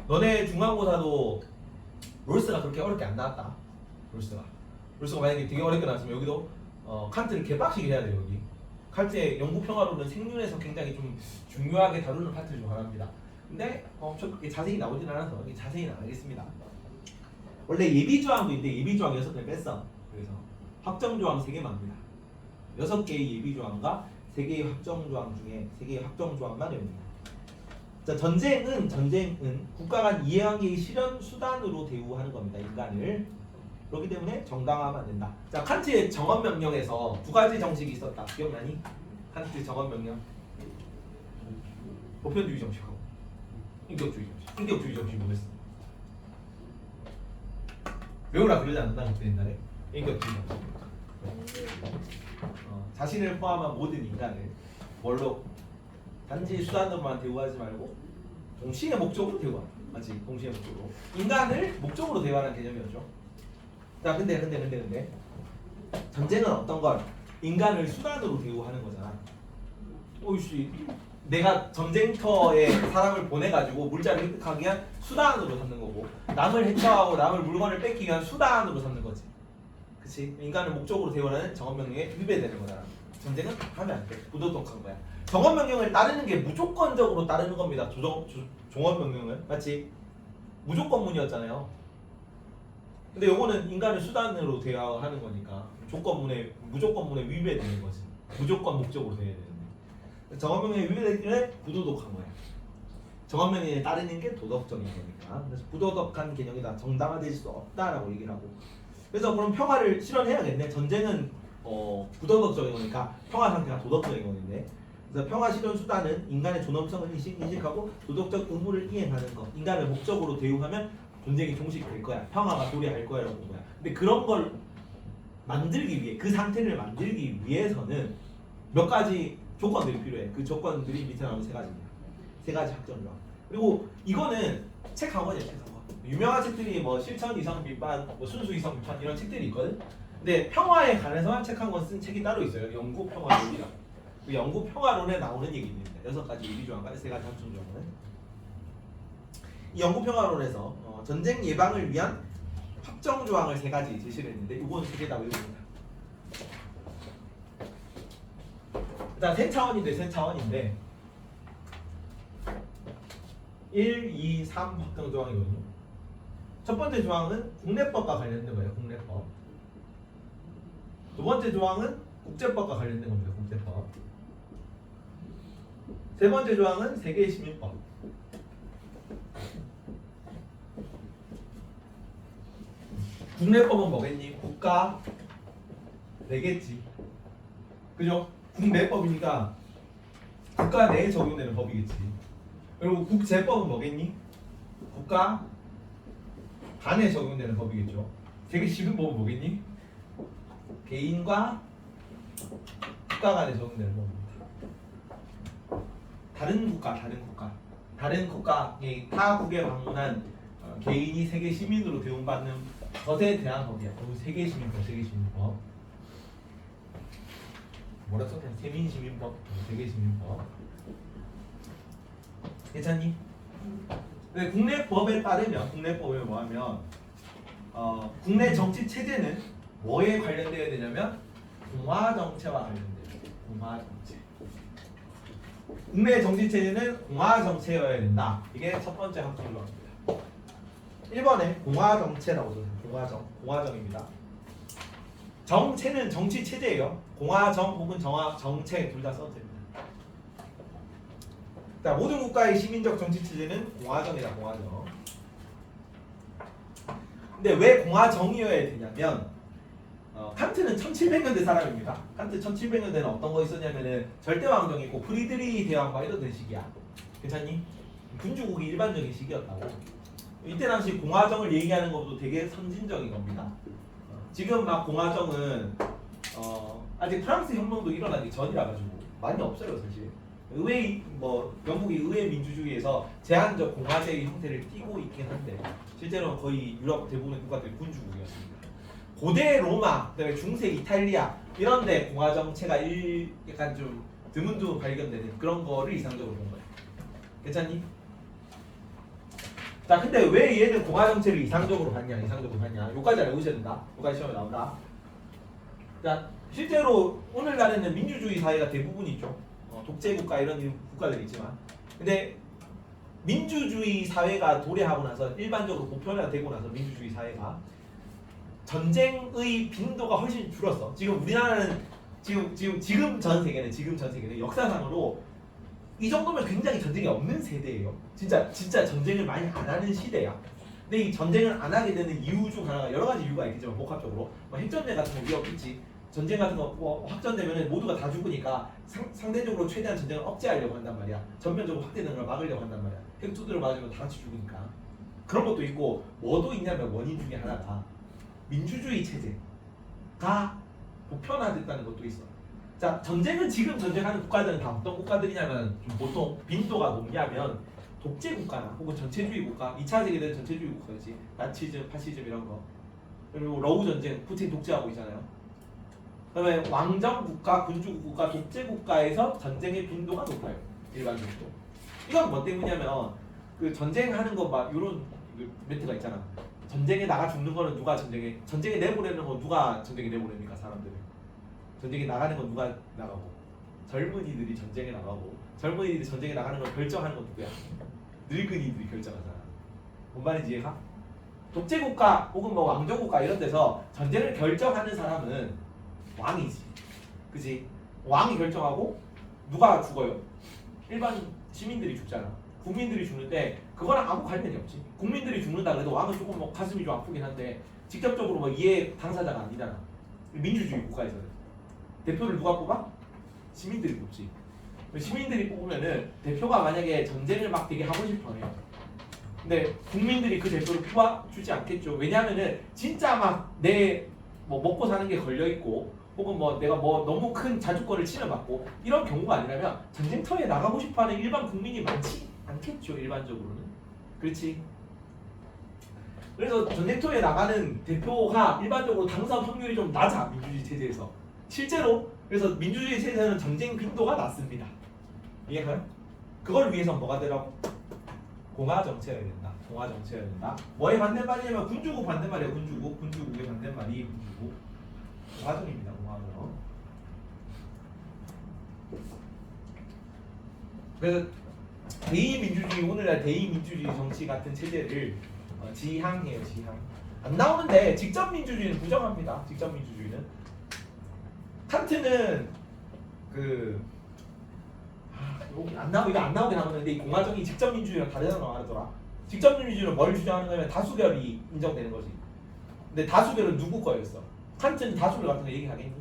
[SPEAKER 1] 너네 중간고사도 롤스가 그렇게 어렵게 안 나왔다. 롤스가 만약에 되게 어렵게 나왔으면 여기도 칸트를 개빡치게 해야 돼요. 여기 칸트의 영구평화론은 생륜에서 굉장히 좀 중요하게 다루는 파트 중 하나입니다. 근데 저 그렇게 자세히 나오진 않아서 자세히는 안 하겠습니다. 원래 예비조항도 있는데 예비조항 6개 뺐어. 그래서 확정조항 3개 맙니다. 6개의 예비조항과 3개의 확정조항 중에 3개의 확정조항만 외웁니다. 자, 전쟁은 국가 간 이해관계의 실현 수단으로 대우하는 겁니다. 인간을. 그렇기 때문에 정당화하면 안 된다. 자, 칸트의 정언 명령에서 두 가지 정식이 있었다. 기억나니? 칸트 정언 명령. 보편주의 정식하고 인격주의 정식. 인격주의 정식 뭐였어? 외우라 그러지 않는다 그때 옛날에. 인격주의 정식. 자신을 포함한 모든 인간을 뭘로 단지 수단으로만 대우하지 말고 동시에 목적으로 대우하는. 맞지? 동시에 목적으로. 인간을 목적으로 대우하는 개념이었죠. 자, 근데 전쟁은 어떤 걸 인간을 수단으로 대우하는 거잖아. 오이씨, 내가 전쟁터에 사람을 보내가지고 물자를 획득하기 위한 수단으로 삼는 거고, 남을 해쳐하고 남을 물건을 뺏기 위한 수단으로 삼는 거지. 그치? 인간을 목적으로 대우하는 정언명령에 위배되는 거잖아. 전쟁은 하면 안 돼. 부도덕한 거야. 정언명령을 따르는 게 무조건적으로 따르는 겁니다. 종언명령은 맞지? 무조건문이었잖아요. 근데 요거는 인간을 수단으로 대하는 거니까 무조건문에 위배되는 거지. 무조건 목적으로 돼야 되는데. 정언명령에 위배되기는 부도덕한 거야. 정언명령에 따르는 게 도덕적인 거니까. 그래서 부도덕한 개념이다. 정당화될 수 없다라고 얘기를 하고. 그래서 그럼 평화를 실현해야겠네. 전쟁은 부도덕적인 거니까 평화 상태가 도덕적인 건데. 그래서 평화 실현 수단은 인간의 존엄성을 인식하고 도덕적 의무를 이행하는 것. 인간을 목적으로 대우하면 전쟁이 종식될 거야. 평화가 도래할 거야라고 본 거야. 근데 그런 걸 만들기 위해, 그 상태를 만들기 위해서는 몇 가지 조건들이 필요해. 그 조건들이 밑에 나오는 세 가지입니다. 세 가지 학점이라. 그리고 이거는 책 한 권이야, 책 한 권. 유명한 책들이 뭐 실천 이상 비판, 뭐 순수 이상 비판 이런 책들이 있거든. 근데 평화에 관해서만 책 한 권 쓴 책이 따로 있어요. 영구 평화론이라. 그 영구 평화론에 나오는 얘기입니다. 6가지 유리조항과 3가지 학점 조항은. 이 영구 평화론에서 전쟁 예방을 위한 확정 조항을 3가지 제시를 했는데 이건 3개 다 외웁니다. 일단 세 차원인데 1, 2, 3 확정 조항이거든요. 첫 번째 조항은 국내법과 관련된 거예요. 국내법. 두 번째 조항은 국제법과 관련된 겁니다. 국제법. 세 번째 조항은 세계 시민법. 국내법은 뭐겠니? 국가 내겠지. 그죠? 국내법이니까 국가 내에 적용되는 법이겠지. 그리고 국제법은 뭐겠니? 국가 간에 적용되는 법이겠죠. 세계 시민법은 뭐겠니? 개인과 국가 간에 적용되는 법입니다. 다른 국가의 타국에 방문한 개인이 세계 시민으로 대우받는 것에 대한 법이야. 세계 시민법. 뭐라 썼냐? 세민 시민법, 세계 시민법. 괜찮니? 근데 국내법에 따르면 뭐하면 국내 정치 체제는 뭐에 관련되어야 되냐면 공화 정체와 관련돼요. 공화 정체. 국내 정치 체제는 공화 정체여야 된다. 이게 첫 번째 학점으로 합니다. 1번에 공화 정체라고 써요. 공화정입니다. 정체는 정치 체제예요. 공화정 혹은 정체 둘 다 써도 됩니다. 자, 모든 국가의 시민적 정치 체제는 공화정이다. 공화정. 근데 왜 공화정이어야 되냐면 칸트는 1700년대 사람입니다. 칸트 1700년대는 어떤 거 있었냐면은 절대왕정이 있고 프리드리히 대왕과 이러던 시기야. 괜찮니? 군주국이 일반적인 시기였다고. 이때 당시 공화정을 얘기하는 것도 되게 선진적인 겁니다. 지금 막 공화정은 아직 프랑스 혁명도 일어나기 전이라 가지고 많이 없어요 사실. 영국이 의회 민주주의에서 제한적 공화제의 형태를 띠고 있긴 한데 실제로는 거의 유럽 대부분의 국가들이 군주국이었습니다. 고대 로마, 그다음에 중세 이탈리아 이런데 공화 정체가 약간 좀 드문드문 발견되는 그런 거를 이상적으로 본 거예요. 괜찮니? 자, 근데 왜 얘는 공화 정체를 이상적으로 봤냐? 여기까지 알고 있어야 된다. 여기까지 시험에 나온다. 자, 실제로 오늘날에는 민주주의 사회가 대부분이죠. 독재 국가 이런 국가들이 있지만, 근데 민주주의 사회가 도래하고 나서 일반적으로 보편화되고 나서 민주주의 사회가 전쟁의 빈도가 훨씬 줄었어. 지금 우리나라는 지금 전 세계는 역사상으로 이 정도면 굉장히 전쟁이 없는 세대예요. 진짜 전쟁을 많이 안 하는 시대야. 근데 이 전쟁을 안 하게 되는 이유 중 하나가 여러 가지 이유가 있겠지만 복합적으로 뭐 핵전쟁 같은 거 우리 없겠지. 전쟁 같은 거 뭐 확전되면은 모두가 다 죽으니까 상대적으로 최대한 전쟁을 억제하려고 한단 말이야. 전면적으로 확대되는 걸 막으려고 한단 말이야. 핵 두드려 맞으면 다 같이 죽으니까. 그런 것도 있고 뭐도 있냐면 원인 중에 하나가 민주주의 체제가 보편화됐다는 것도 있어. 자, 전쟁은 지금 전쟁하는 국가들은 다 어떤 국가들이냐면 좀 보통 빈도가 높냐면 독재 국가나 혹은 전체주의 국가, 2차 세계대전 전체주의 국가지. 나치즘, 파시즘 이런 거. 그리고 러우 전쟁, 푸틴 독재하고 있잖아요. 그다음에 왕정 국가, 군주 국가, 독재 국가에서 전쟁의 빈도가 높아요. 일반적으로. 이건 뭐 때문이냐면 그 전쟁하는 거 막 이런 멘트가 있잖아. 전쟁에 나가 죽는 거는 누가 전쟁에 내보내는 건 누가 전쟁에 내보냅니까 사람들을. 전쟁에 나가는 건 누가 나가고 젊은이들이 전쟁에 나가고 젊은이들이 전쟁에 나가는 걸 결정하는 건 누구야? 늙은이들이 결정하잖아. 뭔 말인지 이해가? 독재국가 혹은 뭐 왕정국가 이런 데서 전쟁을 결정하는 사람은 왕이지. 그지? 왕이 결정하고 누가 죽어요? 일반 시민들이 죽잖아. 국민들이 죽는데 그거랑 아무 관련이 없지. 국민들이 죽는다 그래도 왕은 조금 뭐 가슴이 좀 아프긴 한데 직접적으로 뭐 이해 당사자가 아니잖아. 민주주의 국가에서는 대표를 누가 뽑아? 시민들이 뽑지. 시민들이 뽑으면은 대표가 만약에 전쟁을 막 되게 하고 싶어해요. 근데 국민들이 그 대표를 뽑아주지 않겠죠. 왜냐하면은 진짜 막 내 뭐 먹고 사는 게 걸려 있고 혹은 뭐 내가 뭐 너무 큰 자주권을 침해받고 이런 경우가 아니라면 전쟁터에 나가고 싶어하는 일반 국민이 많지 않겠죠. 일반적으로는. 그렇지. 그래서 전쟁터에 나가는 대표가 일반적으로 당선 확률이 좀 낮아. 민주주의 체제에서. 실제로 그래서 민주주의 체제에서는 전쟁 빈도가 낮습니다. 이해가요? 그걸 위해서 뭐가 되라고? 공화 정치여야 된다. 공화 정치여야 된다. 뭐의 반대말이냐면 군주국 반대말이에요. 군주국의 반대말이 군주국. 공화정입니다. 공화정. 그래서 대의민주주의, 오늘날 대의민주주의 정치 같은 체제를 지향해요. 지향. 안 나오는데 직접 민주주의는 부정합니다. 직접 민주주의는. 칸트는 이거 안 나오긴 하는데 이 공화정이 직접 민주주의랑 다르다고 말하더라. 직접 민주주의는 뭘 주장하는 거냐면 다수결이 인정되는 거지. 근데 다수결은 누구 거였어? 칸트는 다수결 같은 거 얘기하겠니?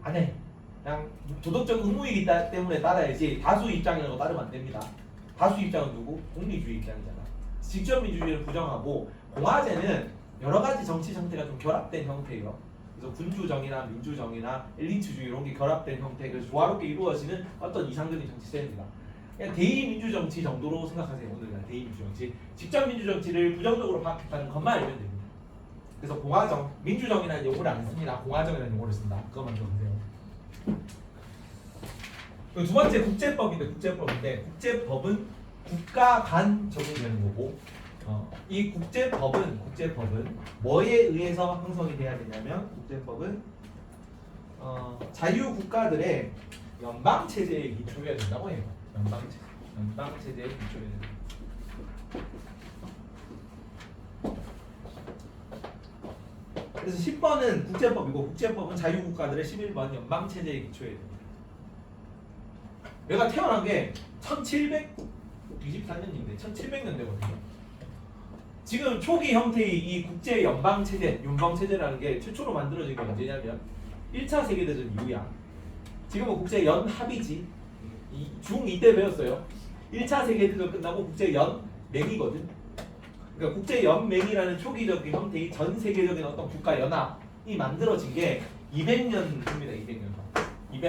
[SPEAKER 1] 안 해. 그냥 도덕적 의무이기 때문에 따라야지 다수 입장이라고 따르면 안 됩니다. 다수 입장은 누구? 공리주의 입장이잖아. 직접 민주주의를 부정하고 공화제는 여러 가지 정치 형태가 좀 결합된 형태예요. 그래서 군주정이나 민주정이나 엘리트주의 이런 게 결합된 형태, 그래서 조화롭게 이루어지는 어떤 이상적인 정치 스타일입니다. 그냥 대의민주정치 정도로 생각하세요. 오늘날 대의민주정치. 직접 민주정치를 부정적으로 파악했다는 것만 알면 됩니다. 그래서 공화정, 민주정이라는 용어를 안 씁니다. 공화정이라는 용어를 쓴다. 그것만 적으세요. 두 번째 국제법인데 국제법은 국가 간 적용되는 거고 이 국제법은 뭐에 의해서 형성이 돼야 되냐면 국제법은 자유 국가들의 연방 체제에 기초해야 된다고 해요. 연방 체제에 기초해야 된다. 그래서 10번은 국제법이고 국제법은 자유 국가들의 11번 연방 체제에 기초해야 됩니다. 내가 태어난 게 1724년인데 1700년대거든요. 지금 초기 형태의 이 국제 연방 체제라는 게 최초로 만들어진 게 언제냐면 1차 세계대전 이후야. 지금은 국제 연합이지. 중2 때 배웠어요. 1차 세계대전 끝나고 국제 연맹이거든. 그러니까 국제 연맹이라는 초기적인 형태의 전 세계적인 어떤 국가 연합이 만들어진 게 200년 후입니다. 200년.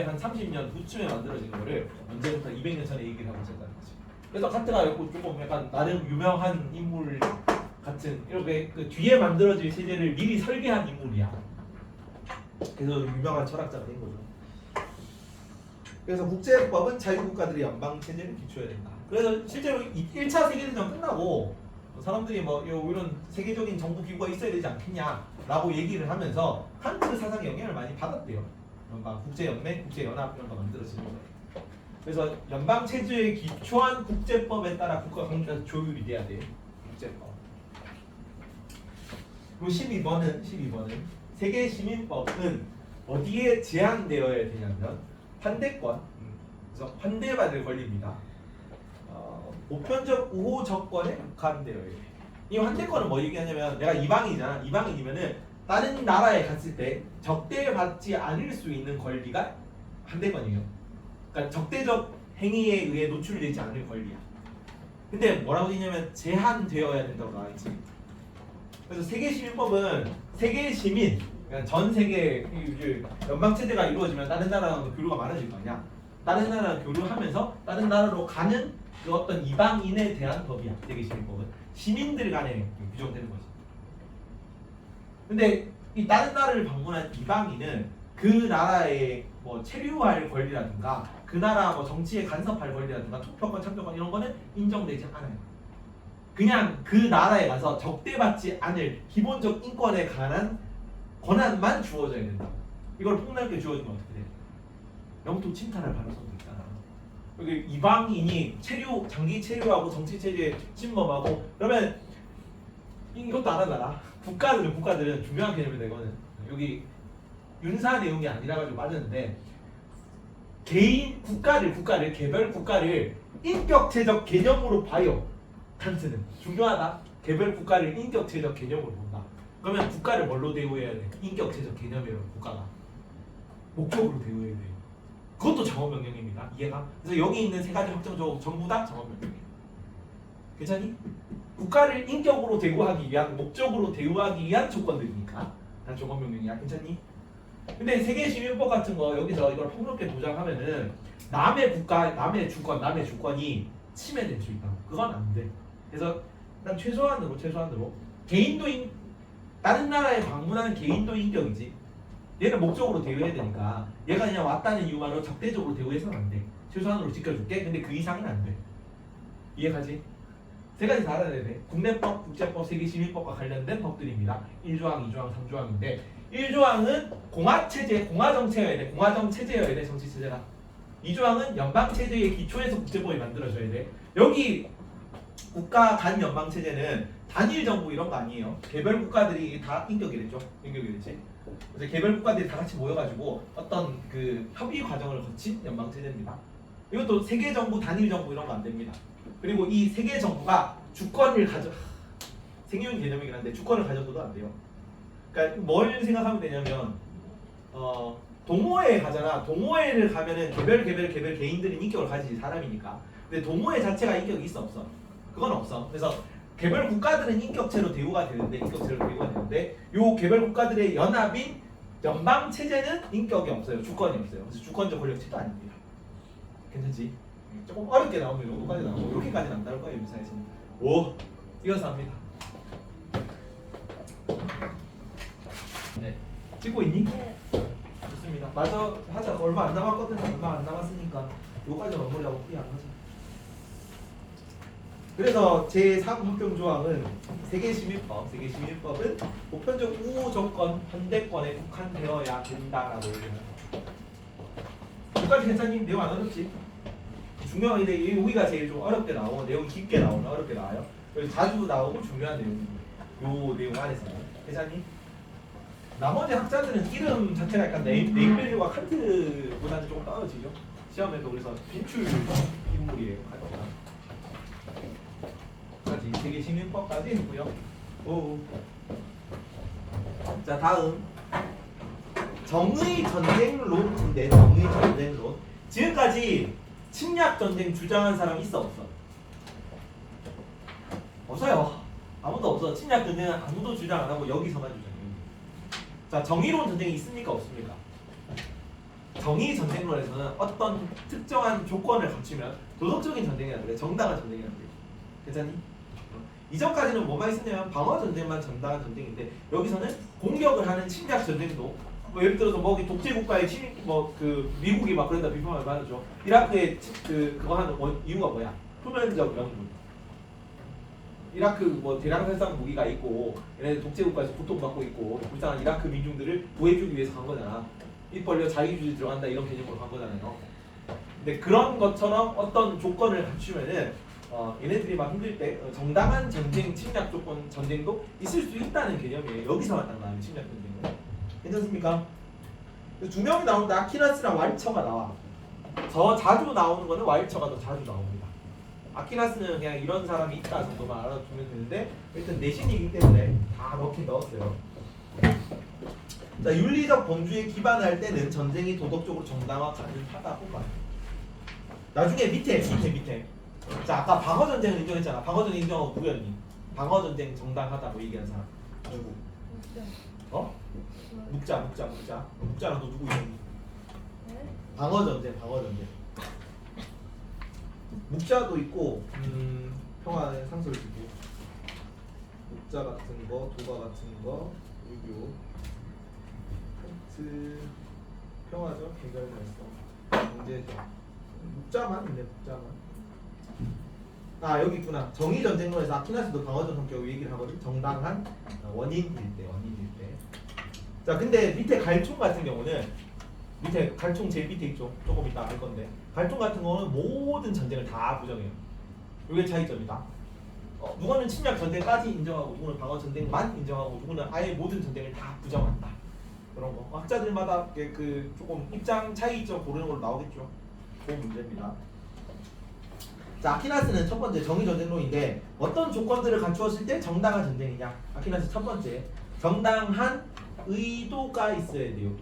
[SPEAKER 1] 한 30년 후쯤에 만들어진 거를 언제부터 200년 전에 얘기를 하고 있었다는 거지. 그래서 칸트가 조금 약간 나름 유명한 인물 같은 이렇게 그 뒤에 만들어질 체제를 미리 설계한 인물이야. 그래서 유명한 철학자가 된 거죠. 그래서 국제법은 자유국가들의 연방 체제를 기초해야 된다. 그래서 실제로 1차 세계대전 끝나고 사람들이 뭐 이런 세계적인 정부 기구가 있어야 되지 않겠냐라고 얘기를 하면서 칸트 사상의 영향을 많이 받았대요. 연방, 국제연맹, 국제연합 이런 거 만들어지는 거예요. 그래서 연방 체제에 기초한 국제법에 따라 국가 관계가 조율이 돼야 돼요. 국제법. 그리고 12번은 세계 시민법은 어디에 제한되어야 되냐면 환대권. 그래서 환대받을 권리입니다. 보편적 우호 조건에 국한되어야 돼. 이 환대권은 뭐 얘기하냐면 내가 이방인이잖아. 이방인이면은 다른 나라에 갔을 때 적대받지 않을 수 있는 권리가 환대권이에요. 그러니까 적대적 행위에 의해 노출되지 않을 권리야. 근데 뭐라고 되냐면 제한되어야 된다고 나와있지. 그래서 세계시민법은 세계 시민, 그러니까 전 세계 연방 체제가 이루어지면 다른 나라랑 교류가 많아질 거 아니야. 다른 나라랑 교류하면서 다른 나라로 가는 그 어떤 이방인에 대한 법이야. 세계시민법은 시민들 간에 규정되는 거지. 근데 이 다른 나라를 방문한 이방인은 그 나라에 뭐 체류할 권리라든가 그 나라 뭐 정치에 간섭할 권리라든가 투표권, 참여권 이런 거는 인정되지 않아요. 그냥 그 나라에 가서 적대받지 않을 기본적 인권에 관한 권한만 주어져야 된다. 이걸 폭넓게 주어지면 어떻게 돼? 영토 침탈할 가능성도 있잖아. 여기 이방인이 장기 체류하고 정치 체제에 침범하고 그러면 이것도 안 하잖아. 국가들은 중요한 개념이다 이거는. 여기 윤사 내용이 아니라 가지고 맞았는데 국가를 개별 국가를 인격체적 개념으로 봐요. 칸트는 중요하다. 개별 국가를 인격체적 개념으로 본다. 그러면 국가를 뭘로 대우해야 돼? 인격체적 개념이에요. 국가가 목적으로 대우해야 돼. 그것도 정언명령입니다. 이해가? 그래서 여기 있는 세 가지 확정 조건 전부 다 정언명령이에요. 괜찮니? 국가를 인격으로 대우하기 위한 목적으로 대우하기 위한 조건들이니까 다 조건명령이야. 괜찮니? 근데 세계시민법 같은 거 여기서 이걸 폭넓게 도장하면은 남의 국가, 남의 주권이 침해될 수 있다. 그건 안 돼. 그래서 일단 최소한으로 개인도 다른 나라에 방문하는 개인도 인격이지. 얘는 목적으로 대우해야 되니까 얘가 그냥 왔다는 이유만으로 적대적으로 대우해서는 안 돼. 최소한으로 지켜줄게. 근데 그 이상은 안 돼. 이해가지? 세 가지 다 알아야 돼. 국내법, 국제법, 세계시민법과 관련된 법들입니다. 1조항, 2조항, 3조항인데 1조항은 공화정체여야 돼. 공화정체제여야 돼. 정치체제가. 2조항은 연방체제의 기초에서 국제법이 만들어져야 돼. 여기 국가 간 연방체제는 단일 정부 이런 거 아니에요. 개별 국가들이 다 인격이랬죠. 인격이랬지. 그래서 개별 국가들이 다 같이 모여가지고 어떤 그 협의 과정을 거친 연방체제입니다. 이것도 세계 정부, 단일 정부 이런 거 안 됩니다. 그리고 이 세계 정부가 주권을 생기는 개념이긴 한데 주권을 가져서도 안 돼요. 그러니까 뭘 생각하면 되냐면 동호회에 가잖아. 동호회를 가면은 개별 개인들이 인격을 가지지 사람이니까. 근데 동호회 자체가 인격이 있어 없어? 그건 없어. 그래서 개별 국가들은 인격체로 대우가 되는데 요 개별 국가들의 연합인 연방 체제는 인격이 없어요. 주권이 없어요. 그래서 주권적 권력체도 아닙니다. 괜찮지? 조금 어렵게 나오면 요거까지 나오고 이렇게까지는 안 나올 거예요. 유사에서는. 오! 이어서 합니다. 네. 찍고 있니?
[SPEAKER 2] 네.
[SPEAKER 1] 좋습니다. 마저 하자. 얼마 안 남았거든요. 얼마 안 남았으니까 요까지 마무리하고 후회하자. 그래서 제3합병조항은 세계시민법은 보편적 우호 조건 환대권에 국한되어야 된다라고 얘기합니다. 여기까지 괜찮니? 내용 안 어렵지? 중요한 게 여기가 제일 좀 어렵게 나오고 내용이 깊게 나오면 어렵게 나와요. 그래서 자주 나오고 중요한 내용입니다. 요 내용 안에서는 괜찮니? 나머지 학자들은 이름 자체가 약간 네임밸류가 칸트보다는 조금 떨어지죠. 시험에도 그래서 빈출 인물이에요. 까지 세계시민법까지 있고요. 오. 자 다음 정의 전쟁론인데 정의 전쟁론. 지금까지 침략 전쟁 주장한 사람 있어 없어? 없어요. 아무도 없어. 침략 전쟁은 아무도 주장 안 하고 여기서만 주장해요. 자 정의론 전쟁이 있습니까 없습니까? 정의 전쟁론에서는 어떤 특정한 조건을 갖추면 도덕적인 전쟁이라는 거예요. 정당한 전쟁이라는 거예요. 괜찮니? 이전까지는 뭐만 있었냐면 방어 전쟁만 정당한 전쟁인데 여기서는 공격을 하는 침략 전쟁도 뭐 예를 들어서 뭐 독재 국가의 그 미국이 막 그런다 비판을 받았죠. 이라크의 그거 하는 이유가 뭐야? 표면적 명분. 이라크 뭐 대량 살상 무기가 있고 얘네들 독재 국가에서 고통받고 있고 불쌍한 이라크 민중들을 구해주기 위해서 간 거잖아. 입 벌려 자유주의 들어간다 이런 개념으로 간 거잖아요. 근데 그런 것처럼 어떤 조건을 갖추면은 얘네들이 막 힘들 때 정당한 전쟁 침략 조건 전쟁도 있을 수 있다는 개념이에요. 여기서만 딱 나와요. 침략 전쟁은. 괜찮습니까? 두 명이 나오는데 아키나스랑 왈처가 나와. 더 자주 나오는 거는 왈처가 더 자주 나옵니다. 아키나스는 그냥 이런 사람이 있다 정도만 알아두면 되는데 일단 내신이기 때문에 다 넣긴 넣었어요. 자, 윤리적 범주에 기반할 때는 전쟁이 도덕적으로 정당화 가능하다고 봐요. 나중에 밑에. 자, 아까 방어 전쟁을 인정했잖아. 방어 전쟁 인정하고 누구였니? 방어 전쟁 정당하다 뭐 얘기한 사람 누구? 어? 묵자랑 너 누구 있니? 방어 전쟁. 묵자도 있고 평화의 상소를 주고 묵자 같은 거, 도가 같은 거, 유교, 칸트, 평화적, 개별말성, 경제적. 묵자만 있네. 아, 여기 있구나. 정의 전쟁론에서 아키나스도 방어적 성격을 얘기를 하거든. 정당한 원인일 때. 자, 근데 밑에 갈총 같은 경우는 밑에 갈총 제일 밑에 있죠. 조금 이따 알 건데 갈총 같은 거는 모든 전쟁을 다 부정해요. 이게 차이점이다. 누구는 침략 전쟁까지 인정하고 누구는 방어 전쟁만 인정하고 누구는 아예 모든 전쟁을 다 부정한다. 그런 거 학자들마다 그 조금 입장 차이점 고르는 걸로 나오겠죠. 그 문제입니다. 자, 아키나스는 첫 번째 정의 전쟁론인데 어떤 조건들을 갖추었을 때 정당한 전쟁이냐? 아키나스 첫 번째 정당한 의도가 있어야 돼요.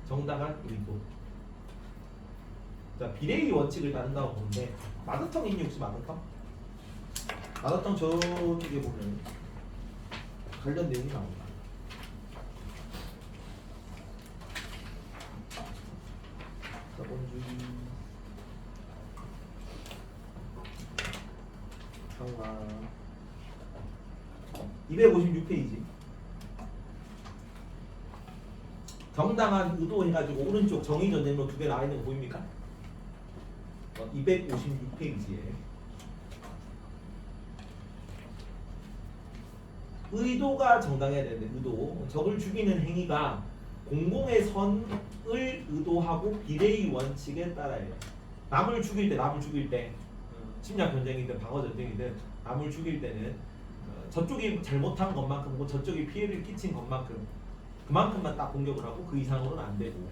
[SPEAKER 1] 정당한 의도. 자, 비례의 원칙을 따른다고 보는데 마더텅 있니 혹시 마더텅? 마더텅 저쪽에 보면 관련 내용이 나옵니다. 자본주의 평화 256페이지. 정당한 의도 해가지고 오른쪽 정의 전쟁로 두 개 나와 있는 거 보입니까? 256페이지에 의도가 정당해야 되는데 적을 죽이는 행위가 공공의 선을 의도하고 비례의 원칙에 따라야 해요. 남을 죽일 때 침략 전쟁이든 방어 전쟁이든 남을 죽일 때는 저쪽이 잘못한 것만큼 혹은 저쪽이 피해를 끼친 것만큼 그만큼만 딱 공격을 하고 그 이상으로는 안 되고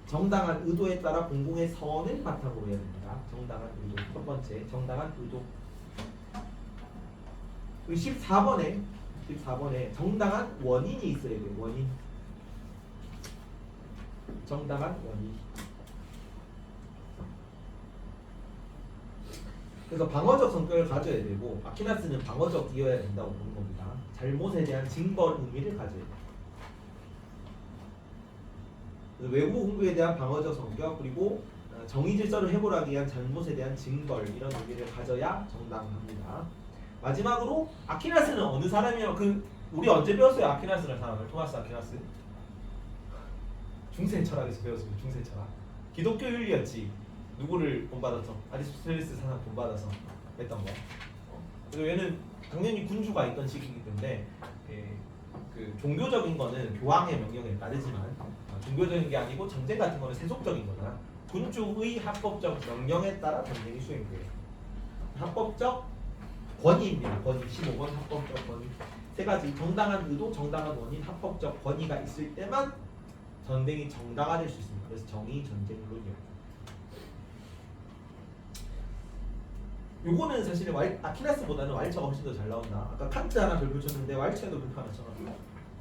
[SPEAKER 1] 정당한 의도에 따라 공공의 선을 바탕으로 해야 됩니다. 정당한 의도. 첫 번째 정당한 의도. 14번에 정당한 원인이 있어야 돼요. 원인. 정당한 원인. 그래서 방어적 성격을 가져야 되고 아키나스는 방어적이어야 된다고 보는 겁니다. 잘못에 대한 징벌 의미를 가져야 돼요. 외부 공격에 대한 방어적 성격 그리고 정의 질서를 회복하기 위한 잘못에 대한 징벌 이런 의미를 가져야 정당합니다. 마지막으로 아키나스는 어느 사람이요? 우리 언제 배웠어요? 아키나스라는 사람을 토마스 아키나스 중세 철학에서 배웠습니다. 중세 철학 기독교 윤리였지. 누구를 본받아서 아리스토텔레스 사상 본받아서 했던 거. 그리고 얘는 당연히 군주가 있던 시기이기 때문에 그 종교적인 거는 교황의 명령에 따르지만 종교적인 게 아니고 전쟁 같은 거는 세속적인 거잖아. 군주의 합법적 명령에 따라 전쟁이 수행돼요. 합법적 권위입니다. 권위 15번 합법적 권위. 세 가지 정당한 의도, 정당한 원인, 합법적 권위가 있을 때만 전쟁이 정당화될 수 있습니다. 그래서 정의 전쟁론이요. 요거는 사실 아키나스보다는 왈처가 훨씬 더 잘 나온다. 아까 칸트 하나 덜 붙였는데 왈처에도 불편 하나 쳐놨고요.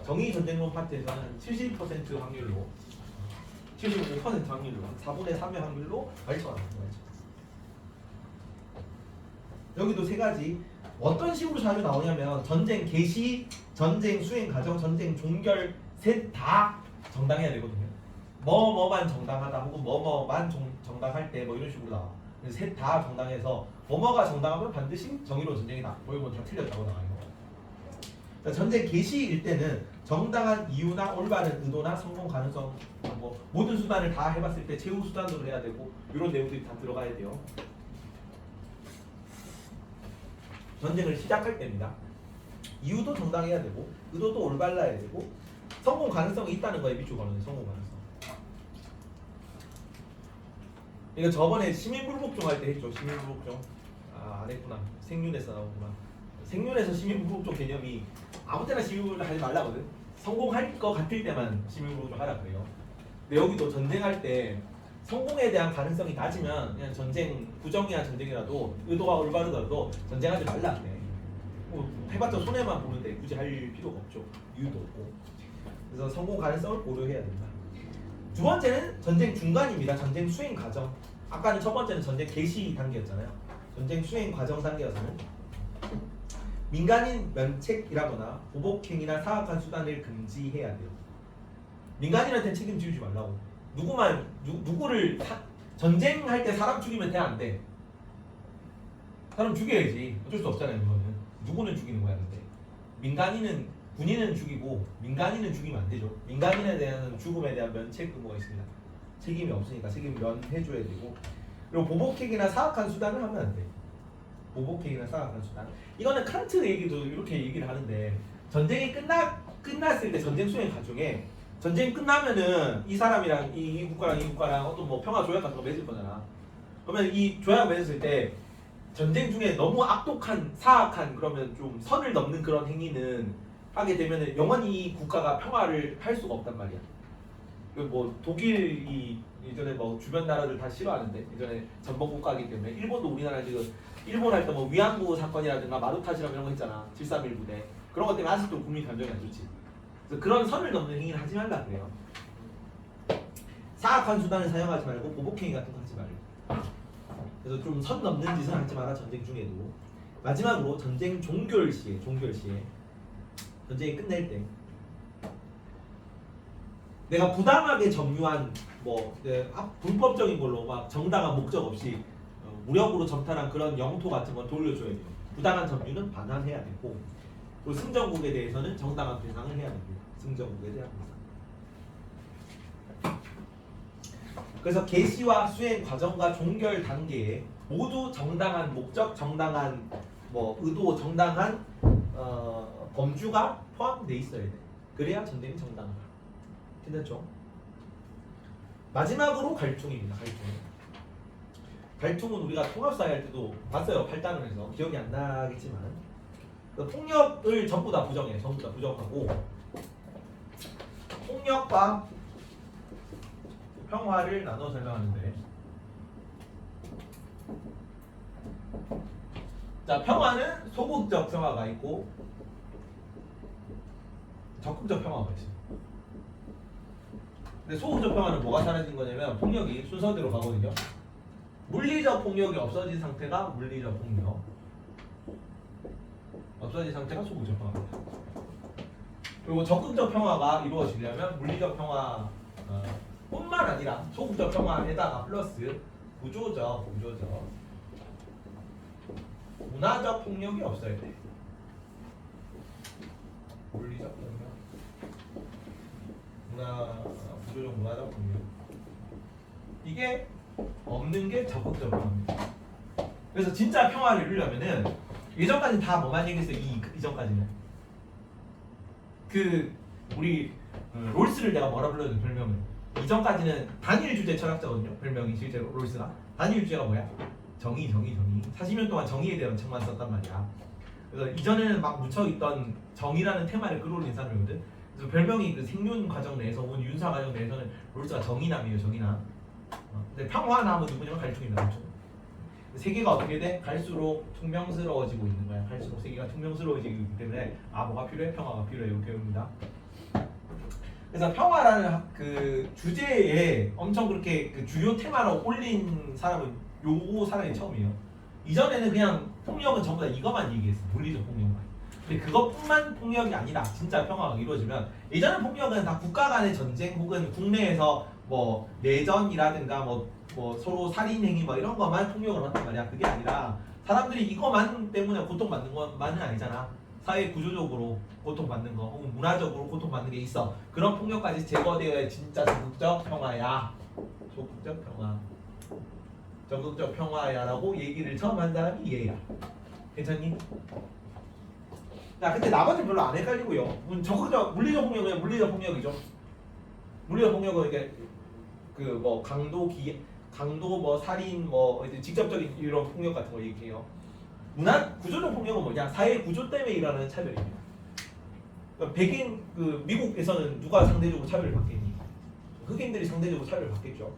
[SPEAKER 1] 정의 전쟁론 파트에서는 한 70% 확률로 75% 확률로 4분의 3의 확률로 왈처가 나옵니다. 여기도 세 가지 어떤 식으로 자주 나오냐면 전쟁 개시, 전쟁 수행 과정, 전쟁 종결 셋 다 정당해야 되거든요. 뭐뭐만 정당하다 혹은 뭐뭐만 정당할 때 뭐 이런 식으로 나와. 셋 다 정당해서 뭐뭐가 정당하면 반드시 정의로운 전쟁이다. 뭐 이건 다 틀렸다고 나와요. 전쟁 개시일 때는 정당한 이유나 올바른 의도나 성공 가능성 뭐 모든 수단을 다 해봤을 때 최후 수단으로 해야 되고 이런 내용들이 다 들어가야 돼요. 전쟁을 시작할 때입니다. 이유도 정당해야 되고 의도도 올바라야 되고 성공 가능성이 있다는 거에 비추거든요. 성공 가능성. 이거 저번에 시민불복종 할 때 했죠. 시민불복종. 안 했구나. 생윤에서 나오구나. 생윤에서 시민불복종 개념이 아무 때나 시민불복종 하지 말라거든. 성공할 것 같을 때만 시민불복종 하라 그래요. 근데 여기도 전쟁할 때 성공에 대한 가능성이 낮으면 그냥 전쟁 부정이한 전쟁이라도 의도가 올바르더라도 전쟁하지 말라 그래. 뭐 해봤자 손해만 보는데 굳이 할 필요가 없죠. 이유도 없고. 그래서 성공 가능성을 고려해야 된다. 두 번째는 전쟁 중간입니다. 전쟁 수행 과정. 아까는 첫 번째는 전쟁 개시 단계였잖아요. 전쟁 수행 과정 단계에서는 민간인 면책이라거나 보복행위나 사악한 수단을 금지해야 돼요. 민간인한테 책임지우지 말라고. 누구를 전쟁할 때 사람 죽이면 돼, 안 돼? 사람 죽여야지. 어쩔 수 없잖아요, 그거는. 누구는 죽이는 거야, 근데. 민간인은 군인은 죽이고 민간인은 죽이면 안 되죠. 민간인에 대한 죽음에 대한 면책 의무가 있습니다. 책임이 없으니까 책임을 면해줘야 되고. 그리고 보복행위나 사악한 수단을 하면 안 돼. 보복행위나 사악한 수단. 이거는 칸트 얘기도 이렇게 얘기를 하는데 전쟁이 끝났을 때 전쟁 수행 과정에 전쟁 끝나면은 이 사람이랑 이 국가랑 어떤 뭐 평화 조약 같은 거 맺을 거잖아. 그러면 이 조약 맺었을 때 전쟁 중에 너무 악독한 사악한 그러면 좀 선을 넘는 그런 행위는 하게 되면은 영원히 이 국가가 평화를 할 수가 없단 말이야. 그 뭐 독일이 예전에 뭐 주변 나라들 다 싫어하는데 예전에 전범 국가이기 때문에 일본도 우리나라 지금 일본 할 때 뭐 위안부 사건이라든가 마루타시라 이런 거 있잖아. 731 부대 그런 것 때문에 아직도 국민 감정이 안 좋지. 그래서 그런 선을 넘는 행위를 하지 말라 그래요. 사악한 수단을 사용하지 말고 보복행위 같은 거 하지 말고. 그래서 좀 선 넘는 짓을 하지 마라 전쟁 중에도. 마지막으로 전쟁 종결 시에 전쟁이 끝낼 때 내가 부당하게 점유한 뭐 불법적인 걸로 막 정당한 목적 없이 무력으로 점탈한 그런 영토 같은 건 돌려줘야 돼요. 부당한 점유는 반환해야 되고 그리고 승전국에 대해서는 정당한 배상을 해야 됩니다. 승전국에 대한 배상. 그래서 개시와 수행 과정과 종결 단계에 모두 정당한 목적, 정당한 뭐 의도, 정당한 범주가 포함되어 있어야 돼. 그래야 전쟁이 정당하다. 괜찮죠? 마지막으로 갈등입니다. 갈등은 우리가 통합사회 할 때도 봤어요. 8단원에서 기억이 안 나겠지만 폭력을 전부 다 부정해. 전부 다 부정하고 폭력과 평화를 나눠 설명하는데 자, 평화는 소극적 평화가 있고 적극적 평화가 있어요. 근데 소극적 평화는 뭐가 사라진 거냐면 폭력이 순서대로 가거든요. 물리적 폭력이 없어진 상태가 물리적 폭력, 없어진 상태가 소극적 평화입니다. 그리고 적극적 평화가 이루어지려면 물리적 평화 뿐만 아니라 소극적 평화에다가 플러스 구조적 문화적 폭력이 없어야 돼. 물리적 폭력, 구조적 문화적 폭력. 이게 없는 게 적극적 평화입니다. 그래서 진짜 평화를 이루려면은 예전까지 다 뭐만 얘기했어요? 이전까지는 우리 롤스를 내가 뭐라 불러야 별명을 이전까지는 단일 주제 철학자거든요. 별명이 실제로 롤스가 단일 주제가 뭐야? 정의. 40년 동안 정의에 대한 책만 썼단 말이야. 그래서 이전에는 막 묻혀있던 정의라는 테마를 끌어올린 사람이거든. 그래서 별명이 그 생윤 과정 내에서 온 윤사 과정 내에서는 롤스가 정의남이에요. 정의남. 근데 평화남은 누구냐면 갈등입니다. 갈등. 세계가 어떻게 돼? 갈수록 퉁명스러워지고 있는 거야. 갈수록 세계가 퉁명스러워지기 때문에 뭐가 필요해? 평화가 필요해. 이렇게 배웁니다. 그래서 평화라는 그 주제에 엄청 그렇게 그 주요 테마로 올린 사람은 요 사람이 처음이에요. 이전에는 그냥 폭력은 전부 다 이것만 얘기했어. 물리적 폭력만. 근데 그것뿐만 폭력이 아니라 진짜 평화가 이루어지면 예전에 폭력은 다 국가 간의 전쟁 혹은 국내에서 뭐 내전이라든가 뭐 서로 살인 행위 뭐 이런 것만 폭력을 한단 말이야. 그게 아니라 사람들이 이것만 때문에 고통받는 것만은 아니잖아. 사회 구조적으로 고통받는 거 혹은 문화적으로 고통받는 게 있어. 그런 폭력까지 제거되어야 진짜 적극적 평화야. 적극적 평화야라고 얘기를 처음 한 사람이 얘야. 괜찮니? 자, 근데 나머지는 별로 안 헷갈리고요. 적극적 물리적 폭력은 물리적 폭력이죠. 물리적 폭력은 이게 그 뭐 강도 뭐 살인 뭐 이제 직접적인 이런 폭력 같은 거 얘기해요. 문화 구조적 폭력은 뭐냐? 사회 구조 때문에 일어나는 차별입니다. 그러니까 백인 미국에서는 누가 상대적으로 차별을 받겠니? 흑인들이 상대적으로 차별을 받겠죠.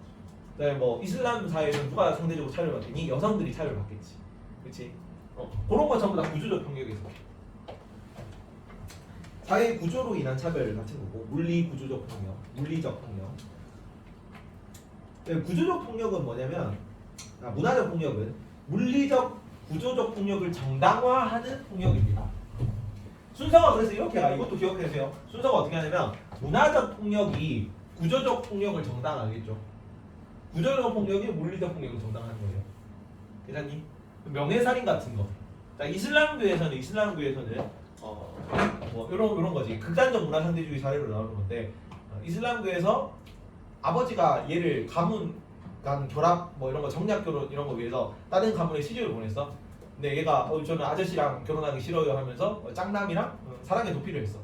[SPEAKER 1] 그다음에 뭐 이슬람 사회에서 누가 상대적으로 차별을 받겠니? 여성들이 차별을 받겠지. 그렇지? 그런 건 전부 다 구조적 폭력에 속해. 사회 구조로 인한 차별 같은 거고 물리 구조적 폭력, 물리적 폭력. 구조적 폭력은 뭐냐면 문화적 폭력은 물리적 구조적 폭력을 정당화하는 폭력입니다. 순서가 그래서 이렇게 가. 이것도 기억해주세요. 순서가 어떻게 하냐면 문화적 폭력이 구조적 폭력을 정당화하겠죠. 구조적 폭력이 물리적 폭력을 정당화하는 거예요. 계산님 명예살인 같은 거. 이슬람교에서는 뭐 이런 거지. 극단적 문화 상대주의 사례로 나오는 건데 이슬람교에서 아버지가 얘를 가문 간 결합 뭐 이런 거 정략 결혼 이런 거 위해서 다른 가문에 시집을 보냈어. 근데 얘가 저는 아저씨랑 결혼하기 싫어요 하면서 짱남이랑 사랑의 도피를 했어.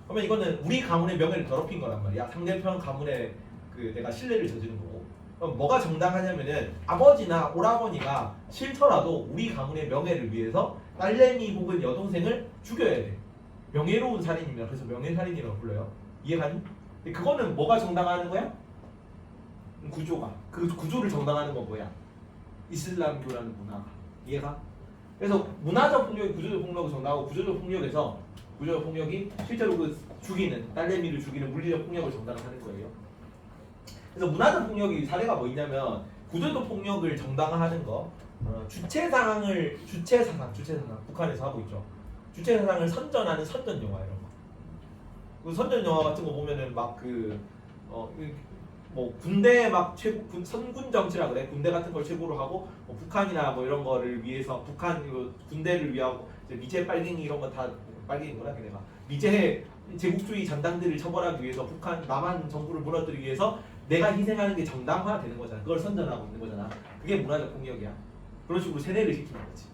[SPEAKER 1] 그러면 이거는 우리 가문의 명예를 더럽힌 거란 말이야. 상대편 가문의 그 내가 신뢰를 저지른 거고. 그럼 뭐가 정당하냐면은 아버지나 오라버니가 싫더라도 우리 가문의 명예를 위해서 딸내미 혹은 여동생을 죽여야 돼. 명예로운 살인입니다. 그래서 명예살인이라고 불러요. 이해가니? 근데 그거는 뭐가 정당화하는 거야? 구조가. 그 구조를 정당화하는 건 뭐야? 이슬람교라는 문화가. 이해가? 그래서 문화적 폭력이 구조적 폭력을 정당하고 구조적 폭력이 실제로 그 죽이는 딸내미를 죽이는 물리적 폭력을 정당화하는 거예요. 그래서 문화적 폭력이 사례가 뭐 있냐면 구조적 폭력을 정당화하는 거 주체사상 북한에서 하고 있죠. 주체사상을 선전하는 선전 영화 이런 거. 그 선전 영화 같은 거 보면은 막 뭐 군대 막 선군 정치라 그래. 군대 같은 걸 최고로 하고 뭐 북한이나 뭐 이런 거를 위해서 북한 군대를 위하고 이제 미제 빨갱이 이런 거 다 빨갱이구나 걔네가 미제 제국주의 잔당들을 처벌하기 위해서 북한 남한 정부를 무너뜨리기 위해서 내가 희생하는 게 정당화되는 거잖아. 그걸 선전하고 있는 거잖아. 그게 문화적 폭력이야. 그런 식으로 세뇌를 시키는 거지.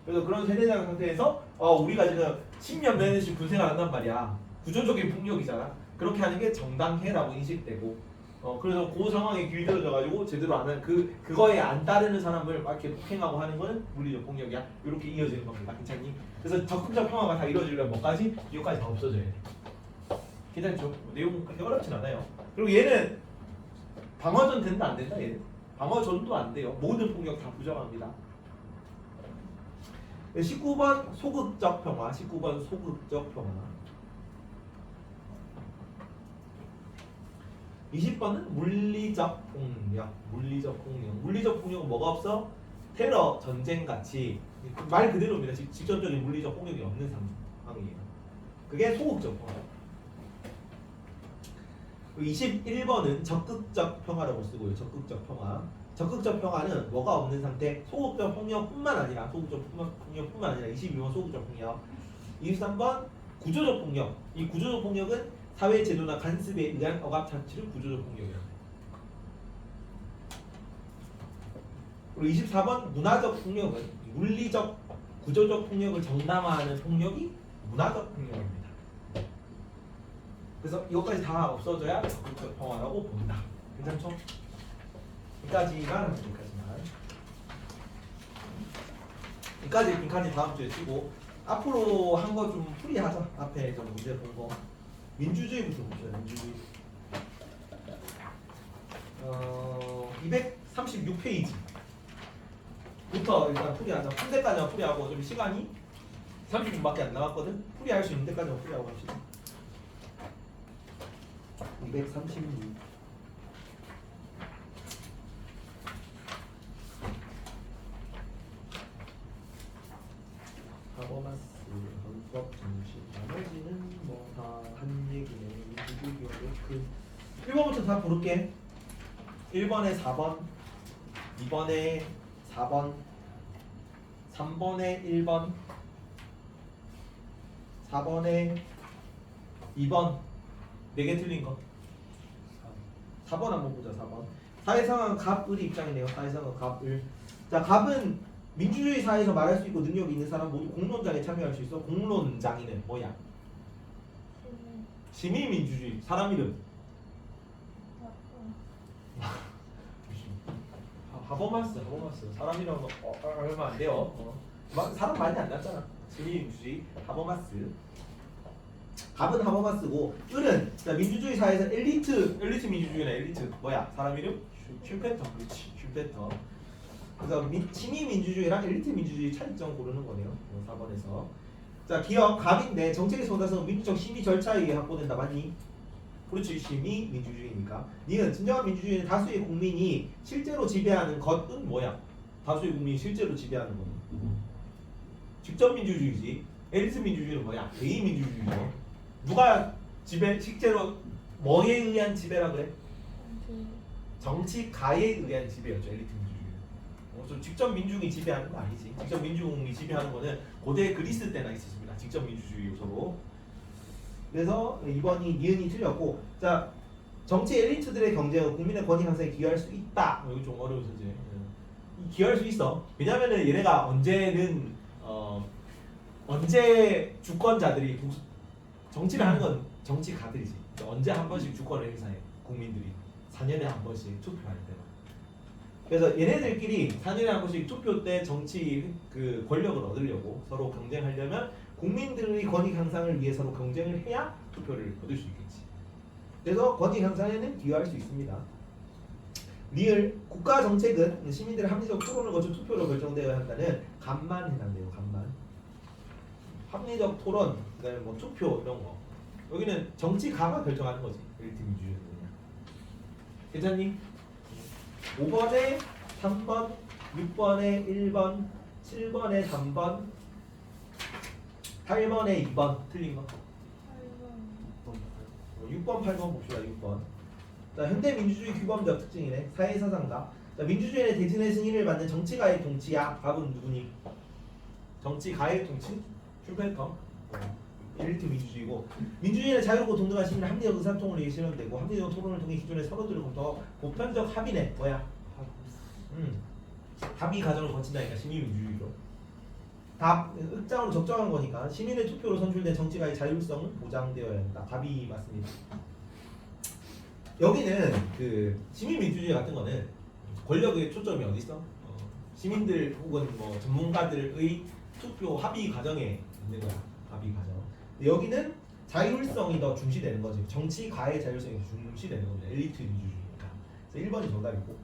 [SPEAKER 1] 그래서 그런 세뇌적 상태에서 우리가 지금 10년 내내씩 군생활 한단 말이야. 구조적인 폭력이잖아. 그렇게 하는 게 정당해라고 인식되고 그래서 그 상황에 길들여져 가지고 제대로 안 하는 그거에 안 따르는 사람을 막 이렇게 폭행하고 하는 거는 물리적 폭력이야. 이렇게 이어지는 겁니다. 괜찮니? 그래서 적극적 평화가 다 이루어지려면 뭐까지? 이거까지 다 없어져야 돼. 괜찮죠? 내용 그렇게 어렵진 않아요. 그리고 얘는 방어전 된다 안 된다 얘는? 방어전도 안 돼요. 모든 폭력 다 부정합니다. 19번 소극적 평화. 19번 소극적 평화. 20번은 물리적 폭력. 물리적 폭력. 물리적 폭력은 뭐가 없어? 테러, 전쟁 같이 말 그대로입니다. 직접적인 물리적 폭력이 없는 상황이에요. 그게 소극적 평화. 21번은 적극적 평화라고 쓰고요. 적극적 평화. 적극적 평화는 뭐가 없는 상태? 소극적 폭력뿐만 아니라 22번 소극적 폭력. 23번 구조적 폭력. 이 구조적 폭력은 사회 제도나 간섭에 의한 억압 자체를 구조적 폭력이라고 해요. 그리고 24번 문화적 폭력은 물리적 구조적 폭력을 정당화하는 폭력이 문화적 폭력입니다. 그래서 이것까지 다 없어져야 적극적 평화라고 본다. 괜찮죠? 여기까지만 여기까지 다음 주에 쓰고 앞으로 한 거 좀 풀이하자. 앞에 좀 문제 본 거. 민주주의부터 봅시다. 민주주의. 236페이지부터 일단 풀이하자. 풀때까지만 풀이하고 좀 시간이 30분밖에 안 남았거든. 풀이할 수 있는 데까지만 풀이하고 갑시다. 236. 하버마스 헌법 중심. 나머지는 뭐 다 한 얘기네. 민주주의 그 1번부터 다 부를게. 1번에 4번, 2번에 4번, 3번에 1번, 4번에 2번. 4개 틀린 거. 4번 한번 보자. 4번. 사회상은 갑을의 입장이네요. 사회상은 갑을. 자, 갑은 민주주의 사회에서 말할 수 있고 능력이 있는 사람 모두 공론장에 참여할 수 있어. 공론장이는 뭐야? 시민민주주의. 사람 이름. 하버마스. 사람 이름 얼마 안 돼요. 사람 많이 안 났잖아. 시민민주주의. 하버마스. 갑은 하버마스고 을은 자, 민주주의 사회에서 엘리트 민주주의나 엘리트 뭐야? 사람 이름? 슈페터. 그렇지. 슈페터. 그래서 시민 민주주의랑 엘리트 민주주의 차이점 고르는 거네요. 4번에서. 자, 기업 갑인데 정책의 소다성은 민주적 심의 절차에 의해 확보된다. 맞니? 그렇지. 심의 민주주의니까. 니은 진정한 민주주의는 다수의 국민이 실제로 지배하는 것은 뭐야? 다수의 국민이 실제로 지배하는 거는 직접 민주주의지. 엘리트 민주주의는 뭐야? 개인 민주주의죠. 누가 지배? 실제로 뭐에 의한 지배라 그래? 정치가에 의한 지배였죠. 엘리트 민주주의는. 좀 직접 민중이 지배하는 거 아니지. 직접 민중이 지배하는 거는 고대 그리스 때나 있었습니다. 직접 민주주의 요소로. 그래서 2번이 니은이 틀렸고, 자 정치 엘리트들의 경쟁은 국민의 권익 향상에 기여할 수 있다. 여기 좀 어려운 소재. 기여할 수 있어. 왜냐면은 얘네가 언제 주권자들이 정치를 하는 건 정치가들이지. 언제 한 번씩 주권을 행사해. 국민들이 4년에 한 번씩 투표할 때만. 그래서 얘네들끼리 4년에 한 번씩 투표 때 정치 그 권력을 얻으려고 서로 경쟁하려면 국민들의 권익 향상을 위해 서로 경쟁을 해야 투표를 얻을 수 있겠지. 그래서 권익 향상에는 기여할 수 있습니다. 리을 국가 정책은 시민들의 합리적 토론을 거쳐 투표로 결정되어야 한다는 간만 해당돼요. 간만. 합리적 토론, 그다음에 뭐 투표 이런 거. 여기는 정치가가 결정하는 거지. 엘리트 민주주의는. 괜찮니? 5번에 3번, 6번에 1번, 7번에 3번, 8번에 2번 틀린 거. 6번, 8번 봅시다. 6번. 자, 현대 민주주의 규범적 특징이네. 사회사상가. 자, 민주주의의 대신의 승인을 받는 정치가의 통치야. 답은 누구니? 정치가의 통치? 슈페터. 엘리트 민주주의고, 민주주의는 자유롭고 동등한 시민의 합리적 의사소통을 위해 실현되고 합리적 토론을 통해 기존의 선호들을 검토하고 보편적 합의네. 뭐야? 합의 과정을 거친다니까 시민민주주의로. 답 흑장으로 적정한 거니까 시민의 투표로 선출된 정치가의 자율성은 보장되어야 한다. 답이 맞습니다. 여기는 그 시민민주주의 같은 거는 권력의 초점이 어디 있어? 시민들 혹은 뭐 전문가들의 투표 합의 과정에 있는 거야. 합의 과정. 여기는 자율성이 더 중시되는 거지. 정치가의 자율성이 중시되는 겁니다. 엘리트 민주주의니까. 그래서 1번이 정답이고,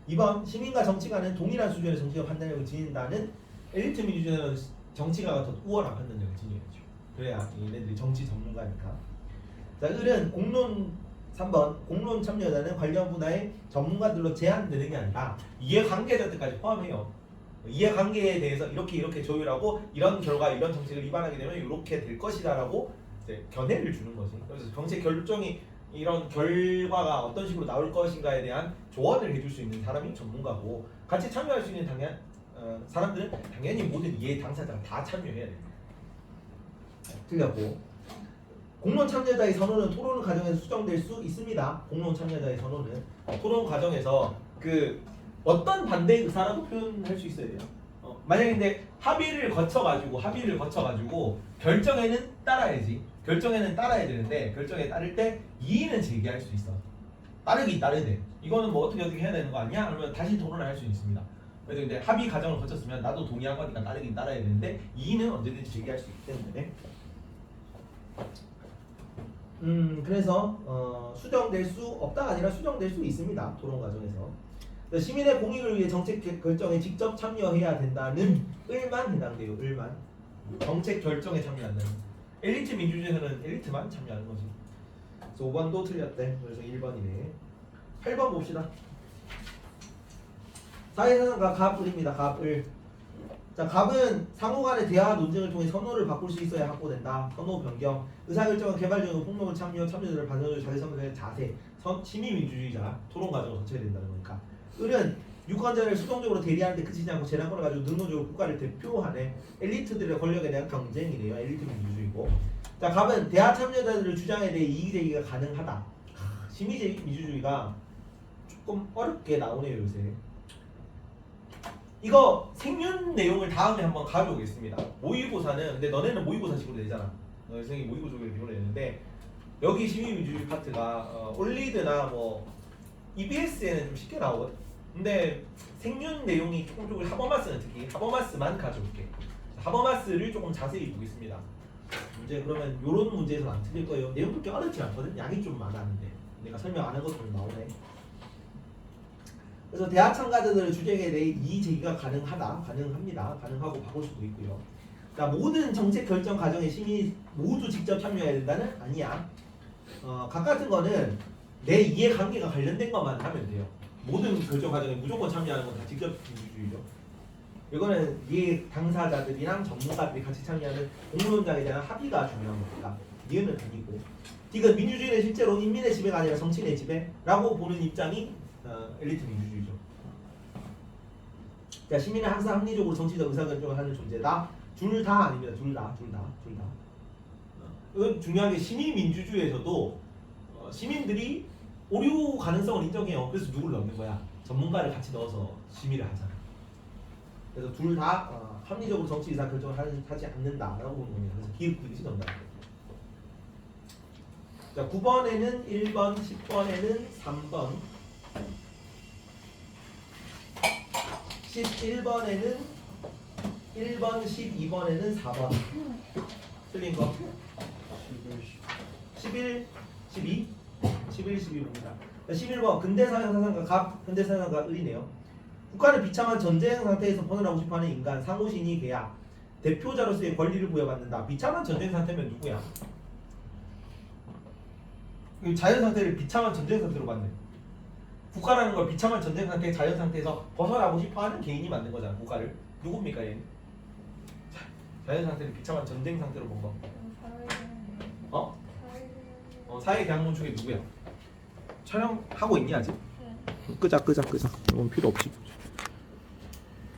[SPEAKER 1] 2번 시민과 정치가는 동일한 수준의 정치적 판단력을 지닌다는 엘리트 민주주의는 정치가가 더 우월한 판단력을 지녀야죠. 그래야 얘네들이 정치 전문가니까. 자, 을은 공론 3번 공론 참여자는 관련 분야의 전문가들로 제한되는 게 아니라 이해관계자들까지 포함해요. 이해관계에 대해서 이렇게 조율하고 이런 결과 이런 정책을 위반하게 되면 이렇게 될 것이다라고 이제 견해를 주는 거지. 그래서 정책 결정이 이런 결과가 어떤 식으로 나올 것인가에 대한 조언을 해줄 수 있는 사람이 전문가고, 같이 참여할 수 있는 사람들은 당연히 모든 이해 당사자가 다 참여해야 됩니다. 틀렸고, 공론 참여자의 선언은 토론 과정에서 수정될 수 있습니다. 공론 참여자의 선언은 토론 과정에서 그 어떤 반대 의사라도 표현할 수 있어야 돼요. 만약에 근데 합의를 거쳐가지고 결정에는 따라야지. 결정에는 따라야 되는데 결정에 따를 때 이의는 제기할 수 있어. 따르긴 따르야 돼. 이거는 뭐 어떻게 해야 되는 거 아니야? 그러면 다시 토론을 할 수 있습니다. 그래서 근데 합의 과정을 거쳤으면 나도 동의한 거니까 따르긴 따라야 되는데 이의는 언제든지 제기할 수 있기 때문에. 그래서 수정될 수 없다가 아니라 수정될 수 있습니다. 토론 과정에서. 시민의 공익을 위해 정책 결정에 직접 참여해야 된다는 을만 해당돼요. 을만. 정책 결정에 참여한다는. 엘리트 민주주의에서는 엘리트만 참여하는 거지. 그래서 5번도 틀렸대. 그래서 1번이네. 8번 봅시다. 사회사상가 갑을입니다. 갑을. 자, 갑은 상호간의 대화 논쟁을 통해 선호를 바꿀 수 있어야 확보된다. 선호 변경. 의사결정은 개발적인 폭력을 참여자들을 반영을 자기 선택의 자세. 시민민주주의자. 토론 과정을 거쳐야 된다는 거니까. 을은 유권자를 수동적으로 대리하는 데 그치지 않고 재량권을 가지고 능동적으로 국가를 대표하는 엘리트들의 권력에 대한 경쟁이래요. 엘리트 민주주의고. 자, 갑은 대화 참여자들의 주장에 대해 이의 제기가 가능하다. 시민민주주의가 조금 어렵게 나오네요 요새. 이거 생윤 내용을 다음에 한번 가져오겠습니다. 모의고사는 근데 너네는 모의고사식으로 내잖아. 너네 선생님이 모의고사식으로 내는데 여기 시민민주주의 파트가 올리드나 뭐 EBS에는 좀 쉽게 나오거든. 근데 생윤 내용이 조금 하버마스는 특히 하버마스만 가져올게. 하버마스를 조금 자세히 보겠습니다. 문제 그러면 요런 문제에서는 안 틀릴 거예요. 내용 그렇게 어렵지 않거든. 양이 좀 많았는데 내가 설명 안 한 것도 나오네. 그래서 대학 참가자들의 주장에 대해 이의 제기가 가능합니다. 가능하고 바꿀 수도 있고요. 자, 모든 정책 결정 과정에 시민이 모두 직접 참여해야 된다는 아니야. 각 같은 거는 내 이해관계가 관련된 것만 하면 돼요. 모든 결정 과정에 무조건 참여하는 건 다 직접 민주주의죠. 이거는 이해 당사자들이랑 전문가들이 같이 참여하는 공론장에 대한 합의가 중요한 겁니다. 이해는 아니고. 디귿 민주주의는 실제로 인민의 지배가 아니라 정치인의 지배라고 보는 입장이 엘리트 민주주의죠. 자, 시민은 항상 합리적으로 정치적 의사결정을 하는 존재다. 둘 다 아닙니다. 둘 다. 이건 중요한 게 시민 민주주의에서도 시민들이 오류 가능성을 인정해요. 그래서 누구를 넣는 거야? 전문가를 같이 넣어서 심의를 하잖아. 그래서 둘 다 합리적으로 정치 의사 결정을 하지 않는다라고 보는 겁니다. 그래서 기획 정답이에요. 자, 9번에는 1번, 10번에는 3번, 11번에는 1번, 12번에는 4번. 틀린 거. 11, 12, 12봅니다. 11번 근대사형 사상가 갑, 근대사상가 을이네요. 국가를 비참한 전쟁 상태에서 벗어나고 싶어하는 인간, 상호신이 계약, 대표자로서의 권리를 부여받는다. 비참한 전쟁 상태면 누구야? 자연 상태를 비참한 전쟁 상태로 받네. 국가라는 걸 비참한 전쟁 상태의 자연 상태에서 벗어나고 싶어하는 개인이 만든 거잖아. 국가를. 누굽니까 얘는? 자연 상태를 비참한 전쟁 상태로 본 거. 사회 계약문 중에 누구야? 촬영하고 있니 아직? 끄자. 이건 필요 없지.